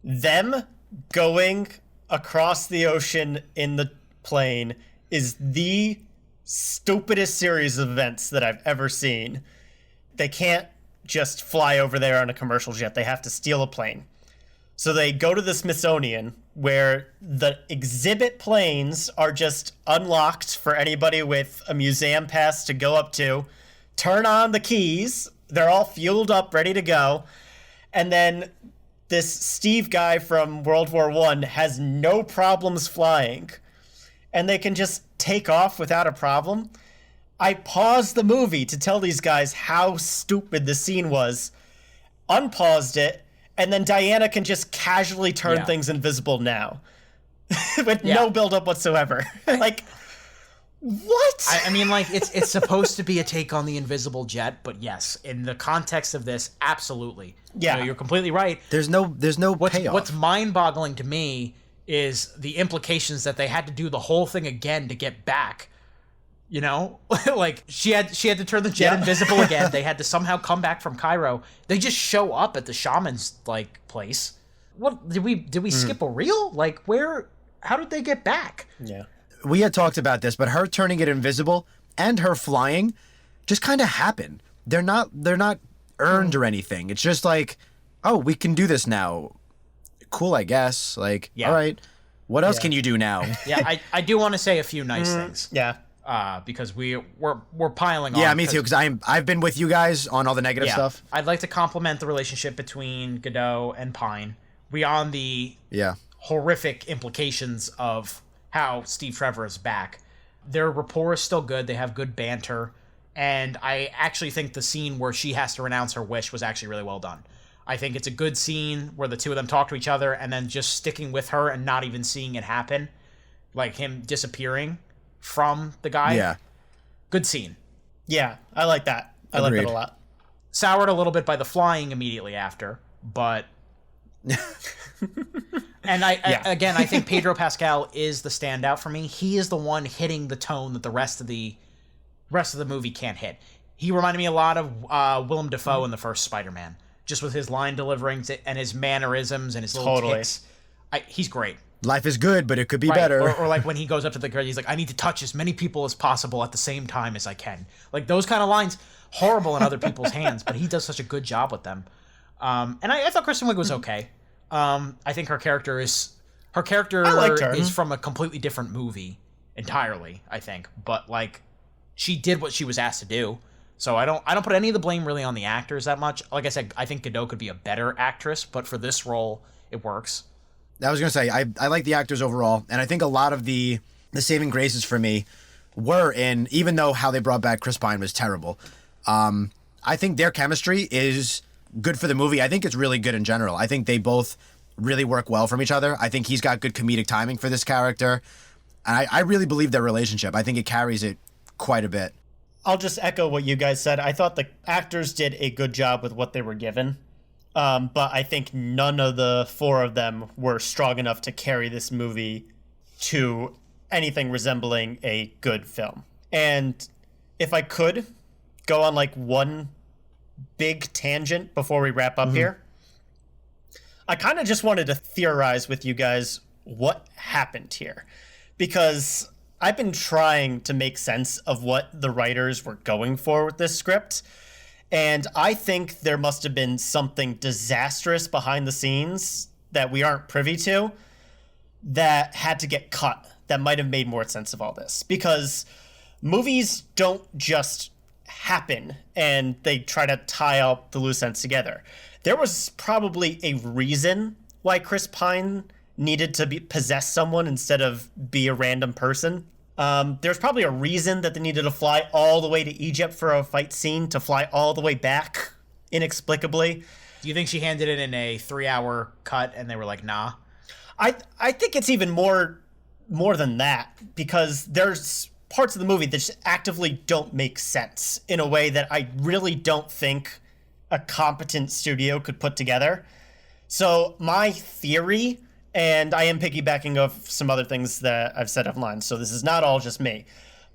[SPEAKER 13] Them going across the ocean in the plane is the stupidest series of events that I've ever seen. They can't just fly over there on a commercial jet. They have to steal a plane. So they go to the Smithsonian, where the exhibit planes are just unlocked for anybody with a museum pass to go up to, turn on the keys, they're all fueled up, ready to go, and then this Steve guy from World War I has no problems flying, and they can just take off without a problem. I paused the movie to tell these guys how stupid the scene was, unpaused it, and then Diana can just casually turn things invisible now. With no build-up whatsoever. Like, what?
[SPEAKER 12] I mean, like, it's supposed to be a take on the Invisible Jet, but yes, in the context of this, absolutely.
[SPEAKER 13] Yeah.
[SPEAKER 12] You're completely right.
[SPEAKER 14] There's no payoff.
[SPEAKER 12] What's mind-boggling to me is the implications that they had to do the whole thing again to get back. You know, like she had to turn the jet invisible again. They had to somehow come back from Cairo. They just show up at the shaman's like place. What did we skip a reel? Like how did they get back?
[SPEAKER 13] Yeah.
[SPEAKER 14] We had talked about this, but her turning it invisible and her flying just kind of happen. They're not earned or anything. It's just like, oh, we can do this now. Cool, I guess. Like, all right, what else can you do now?
[SPEAKER 12] Yeah, I do want to say a few nice things.
[SPEAKER 13] Yeah.
[SPEAKER 12] Because we're piling on.
[SPEAKER 14] Yeah, me too. Because I've been with you guys on all the negative stuff.
[SPEAKER 12] I'd like to compliment the relationship between Godot and Pine beyond the horrific implications of how Steve Trevor is back. Their rapport is still good. They have good banter, and I actually think the scene where she has to renounce her wish was actually really well done. I think it's a good scene where the two of them talk to each other and then just sticking with her and not even seeing it happen, like him disappearing from the guy.
[SPEAKER 14] Yeah.
[SPEAKER 12] Good scene.
[SPEAKER 13] Yeah, I like that. I like that a lot.
[SPEAKER 12] Soured a little bit by the flying immediately after, but... And I think Pedro Pascal is the standout for me. He is the one hitting the tone that the rest of the movie can't hit. He reminded me a lot of Willem Dafoe in the first Spider-Man, just with his line deliverings and his mannerisms and his little ticks. He's great.
[SPEAKER 14] Life is good, but it could be better.
[SPEAKER 12] Or like when he goes up to the girl, he's like, I need to touch as many people as possible at the same time as I can. Like those kind of lines, horrible in other people's hands, but he does such a good job with them. And I thought Kristen Wiig was okay. I think her character is from a completely different movie entirely, I think. But like she did what she was asked to do. So I don't put any of the blame really on the actors that much. Like I said, I think Godot could be a better actress, but for this role, it works.
[SPEAKER 14] I was going to say, I like the actors overall, and I think a lot of the saving graces for me were in, even though how they brought back Chris Pine was terrible, I think their chemistry is good for the movie. I think it's really good in general. I think they both really work well from each other. I think he's got good comedic timing for this character. And I really believe their relationship. I think it carries it quite a bit.
[SPEAKER 13] I'll just echo what you guys said. I thought the actors did a good job with what they were given. But I think none of the four of them were strong enough to carry this movie to anything resembling a good film. And if I could go on like one big tangent before we wrap up here, I kind of just wanted to theorize with you guys what happened here, because I've been trying to make sense of what the writers were going for with this script. And I think there must have been something disastrous behind the scenes that we aren't privy to that had to get cut that might have made more sense of all this. Because movies don't just happen and they try to tie up the loose ends together. There was probably a reason why Chris Pine needed to possess someone instead of be a random person. There's probably a reason that they needed to fly all the way to Egypt for a fight scene, to fly all the way back inexplicably.
[SPEAKER 12] Do you think she handed it in a 3-hour cut and they were like, nah?
[SPEAKER 13] I think it's even more than that, because there's parts of the movie that just actively don't make sense in a way that I really don't think a competent studio could put together. So my theory, and I am piggybacking off some other things that I've said offline, so this is not all just me,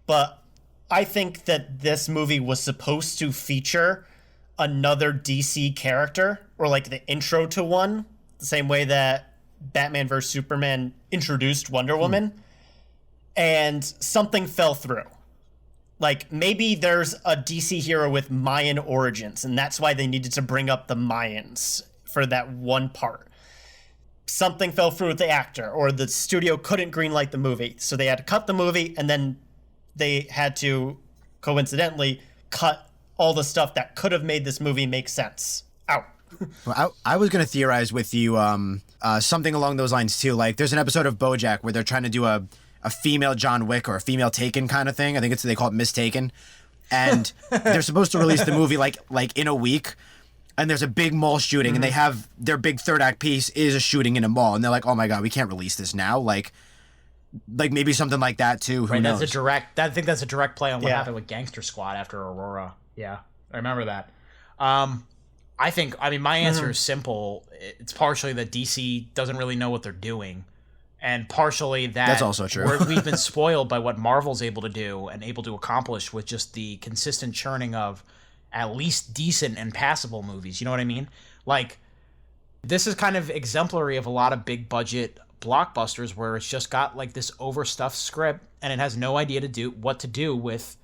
[SPEAKER 13] but I think that this movie was supposed to feature another DC character, or like the intro to one, the same way that Batman vs. Superman introduced Wonder Woman, and something fell through. Like, maybe there's a DC hero with Mayan origins, and that's why they needed to bring up the Mayans for that one part. Something fell through with the actor, or the studio couldn't greenlight the movie, so they had to cut the movie, and then they had to, coincidentally, cut all the stuff that could have made this movie make sense out.
[SPEAKER 14] Well, I was going to theorize with you something along those lines, too. Like, there's an episode of BoJack where they're trying to do a female John Wick or a female Taken kind of thing. I think they call it Mistaken. And they're supposed to release the movie like in a week. And there's a big mall shooting, and they have their big third act piece is a shooting in a mall, and they're like, "Oh my god, we can't release this now." Like maybe something like that too. Who knows?
[SPEAKER 12] That's I think that's a direct play on what happened with Gangster Squad after Aurora. Yeah, I remember that. I mean, my answer is simple. It's partially that DC doesn't really know what they're doing, and partially that's
[SPEAKER 14] also true.
[SPEAKER 12] We've been spoiled by what Marvel's able to do and able to accomplish with just the consistent churning of at least decent and passable movies. You know what I mean? Like, this is kind of exemplary of a lot of big budget blockbusters where it's just got like this overstuffed script and it has no idea what to do with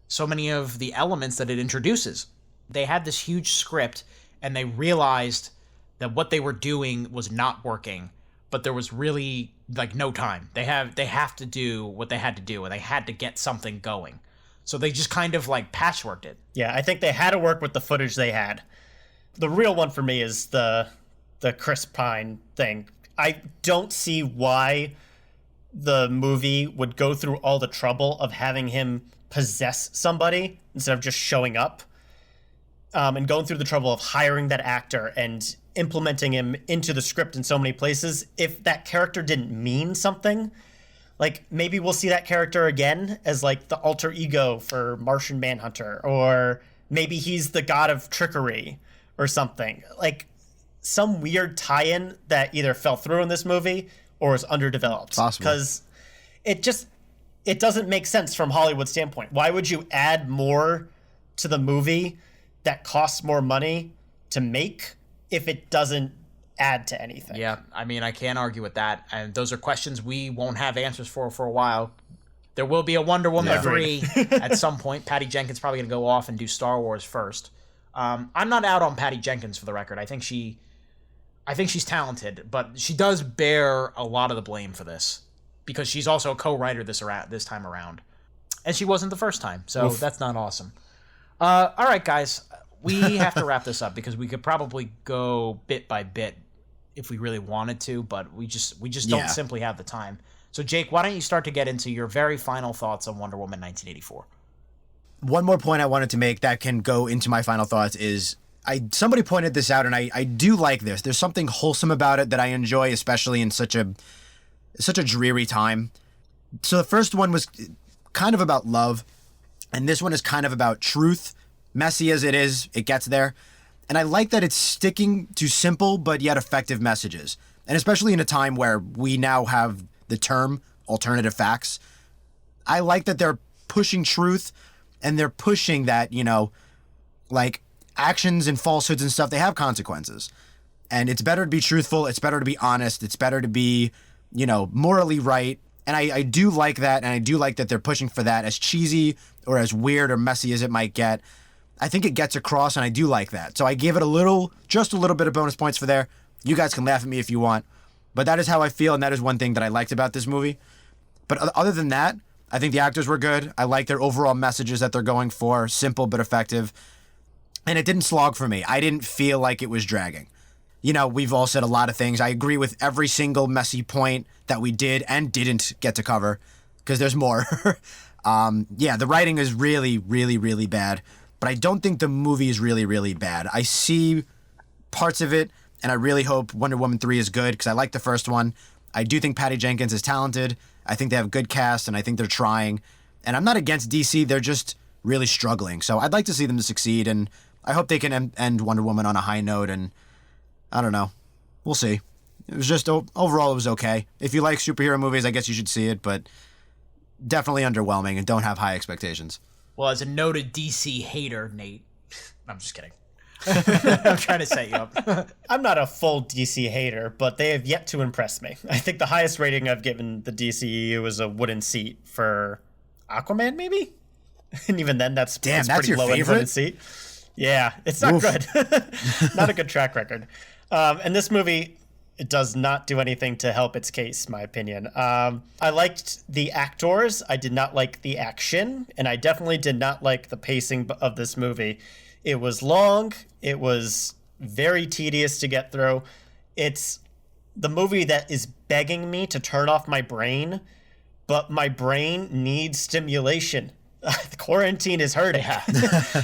[SPEAKER 12] so many of the elements that it introduces. They had this huge script and they realized that what they were doing was not working, but there was really like no time. They have to do what they had to do, and they had to get something going. So they just kind of like patchworked it.
[SPEAKER 13] Yeah, I think they had to work with the footage they had. The real one for me is the Chris Pine thing. I don't see why the movie would go through all the trouble of having him possess somebody instead of just showing up, and going through the trouble of hiring that actor and implementing him into the script in so many places if that character didn't mean something. Like, maybe we'll see that character again as, like, the alter ego for Martian Manhunter, or maybe he's the god of trickery or something. Like, some weird tie-in that either fell through in this movie or is underdeveloped.
[SPEAKER 14] Possible.
[SPEAKER 13] Because it doesn't make sense from Hollywood standpoint. Why would you add more to the movie that costs more money to make if it doesn't add to anything?
[SPEAKER 12] Yeah, I mean, I can't argue with that. And those are questions we won't have answers for a while. There will be a Wonder Woman 3 at some point. Patty Jenkins probably going to go off and do Star Wars first. I'm not out on Patty Jenkins, for the record. I think she's talented, but she does bear a lot of the blame for this because she's also a co-writer this time around. And she wasn't the first time, so that's not awesome. All right, guys. We have to wrap this up because we could probably go bit by bit if we really wanted to, but we just don't simply have the time. So, Jake, why don't you start to get into your very final thoughts on Wonder Woman 1984?
[SPEAKER 14] One more point I wanted to make that can go into my final thoughts is somebody pointed this out, and I do like this. There's something wholesome about it that I enjoy, especially in such a dreary time. So the first one was kind of about love, and this one is kind of about truth. Messy as it is, it gets there. And I like that it's sticking to simple but yet effective messages. And especially in a time where we now have the term alternative facts, I like that they're pushing truth and they're pushing that, like actions and falsehoods and stuff, they have consequences. And it's better to be truthful. It's better to be honest. It's better to be, morally right. And I do like that. And I do like that they're pushing for that, as cheesy or as weird or messy as it might get. I think it gets across, and I do like that. So I give it just a little bit of bonus points for there. You guys can laugh at me if you want, but that is how I feel, and that is one thing that I liked about this movie. But other than that, I think the actors were good. I like their overall messages that they're going for, simple but effective. And it didn't slog for me. I didn't feel like it was dragging. We've all said a lot of things. I agree with every single messy point that we did and didn't get to cover, because there's more. The writing is really, really, really bad. But I don't think the movie is really, really bad. I see parts of it, and I really hope Wonder Woman 3 is good, because I like the first one. I do think Patty Jenkins is talented. I think they have a good cast, and I think they're trying. And I'm not against DC. They're just really struggling. So I'd like to see them succeed, and I hope they can end Wonder Woman on a high note, and I don't know. We'll see. It was just, overall, it was okay. If you like superhero movies, I guess you should see it, but definitely underwhelming, and don't have high expectations.
[SPEAKER 12] Well, as a noted DC hater, Nate, I'm just kidding. I'm trying to set you up.
[SPEAKER 13] I'm not a full DC hater, but they have yet to impress me. I think the highest rating I've given the DCEU is a wooden seat for Aquaman, maybe? And even then, that's pretty
[SPEAKER 14] your
[SPEAKER 13] low
[SPEAKER 14] favorite?
[SPEAKER 13] wooden seat. Yeah, it's not good. Not a good track record. And this movie, it does not do anything to help its case, my opinion. I liked the actors. I did not like the action, and I definitely did not like the pacing of this movie. It was long. It was very tedious to get through. It's the movie that is begging me to turn off my brain, but my brain needs stimulation. The quarantine is hurting. Yeah.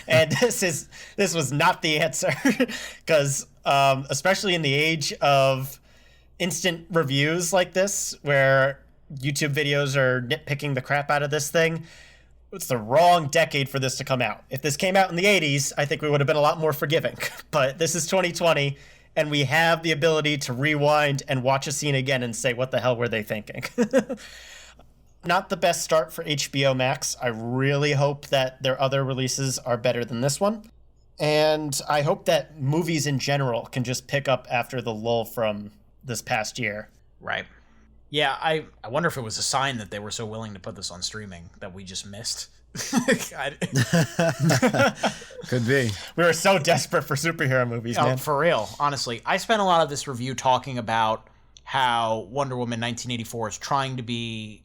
[SPEAKER 13] And this was not the answer, because especially in the age of instant reviews like this, where YouTube videos are nitpicking the crap out of this thing, it's the wrong decade for this to come out. If this came out in the 80s, I think we would have been a lot more forgiving. But this is 2020, and we have the ability to rewind and watch a scene again and say, what the hell were they thinking? Not the best start for HBO Max. I really hope that their other releases are better than this one. And I hope that movies in general can just pick up after the lull from this past year.
[SPEAKER 12] Right. Yeah, I wonder if it was a sign that they were so willing to put this on streaming that we just missed.
[SPEAKER 14] Could be.
[SPEAKER 13] We were so desperate for superhero movies, man.
[SPEAKER 12] For real, honestly. I spent a lot of this review talking about how Wonder Woman 1984 is trying to be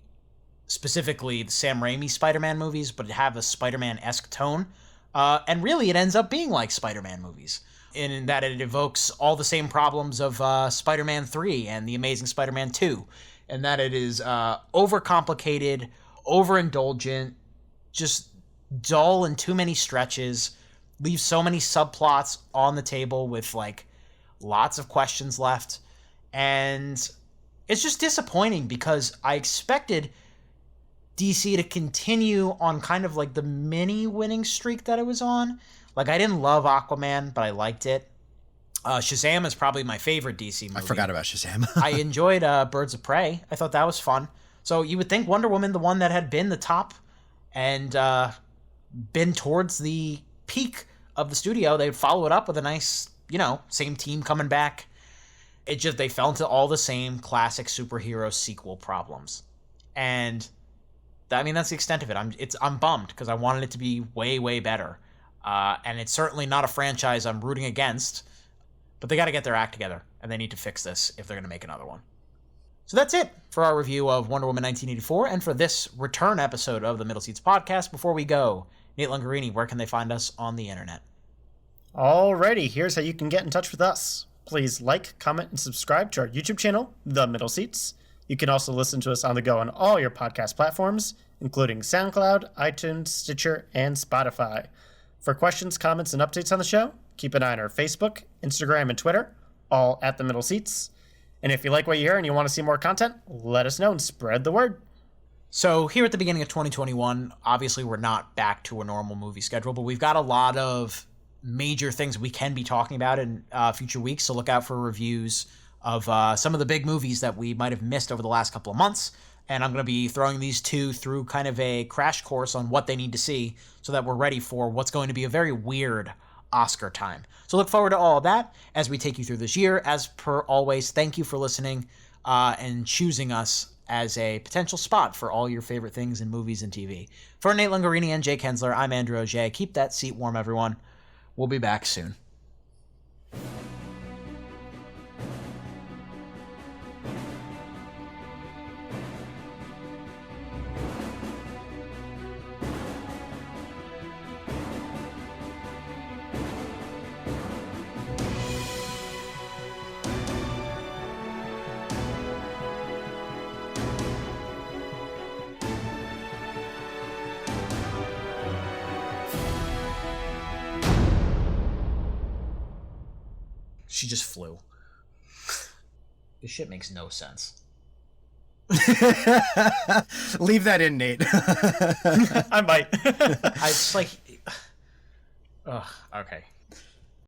[SPEAKER 12] specifically the Sam Raimi Spider-Man movies, but have a Spider-Man-esque tone. And really, it ends up being like Spider-Man movies, in that it evokes all the same problems of Spider-Man 3 and The Amazing Spider-Man 2, and that it is overcomplicated, overindulgent, just dull and too many stretches, leaves so many subplots on the table with, like, lots of questions left, and it's just disappointing because I expected DC to continue on kind of like the mini winning streak that it was on. Like, I didn't love Aquaman, but I liked it. Shazam is probably my favorite DC movie.
[SPEAKER 14] I forgot about Shazam.
[SPEAKER 12] I enjoyed Birds of Prey. I thought that was fun. So you would think Wonder Woman, the one that had been the top and been towards the peak of the studio, they'd follow it up with a nice, same team coming back. It just, they fell into all the same classic superhero sequel problems. And that's the extent of it. I'm bummed because I wanted it to be way, way better. And it's certainly not a franchise I'm rooting against, but they got to get their act together and they need to fix this if they're going to make another one. So that's it for our review of Wonder Woman 1984 and for this return episode of the Middle Seats podcast. Before we go, Nate Lungarini, where can they find us on the internet?
[SPEAKER 13] Alrighty, here's how you can get in touch with us. Please like, comment, and subscribe to our YouTube channel, The Middle Seats. You can also listen to us on the go on all your podcast platforms, including SoundCloud, iTunes, Stitcher, and Spotify. For questions, comments, and updates on the show, keep an eye on our Facebook, Instagram, and Twitter, all at The Middle Seats. And if you like what you hear and you want to see more content, let us know and spread the word.
[SPEAKER 12] So here at the beginning of 2021, obviously we're not back to a normal movie schedule, but we've got a lot of major things we can be talking about in future weeks. So look out for reviews of some of the big movies that we might have missed over the last couple of months. And I'm going to be throwing these two through kind of a crash course on what they need to see so that we're ready for what's going to be a very weird Oscar time. So look forward to all of that as we take you through this year. As per always, thank you for listening and choosing us as a potential spot for all your favorite things in movies and TV. For Nate Lungarini and Jake Hensler, I'm Andrew Auger. Keep that seat warm, everyone. We'll be back soon. She just flew. This shit makes no sense.
[SPEAKER 14] Leave that in, Nate.
[SPEAKER 13] I might.
[SPEAKER 12] I just like... Ugh, okay.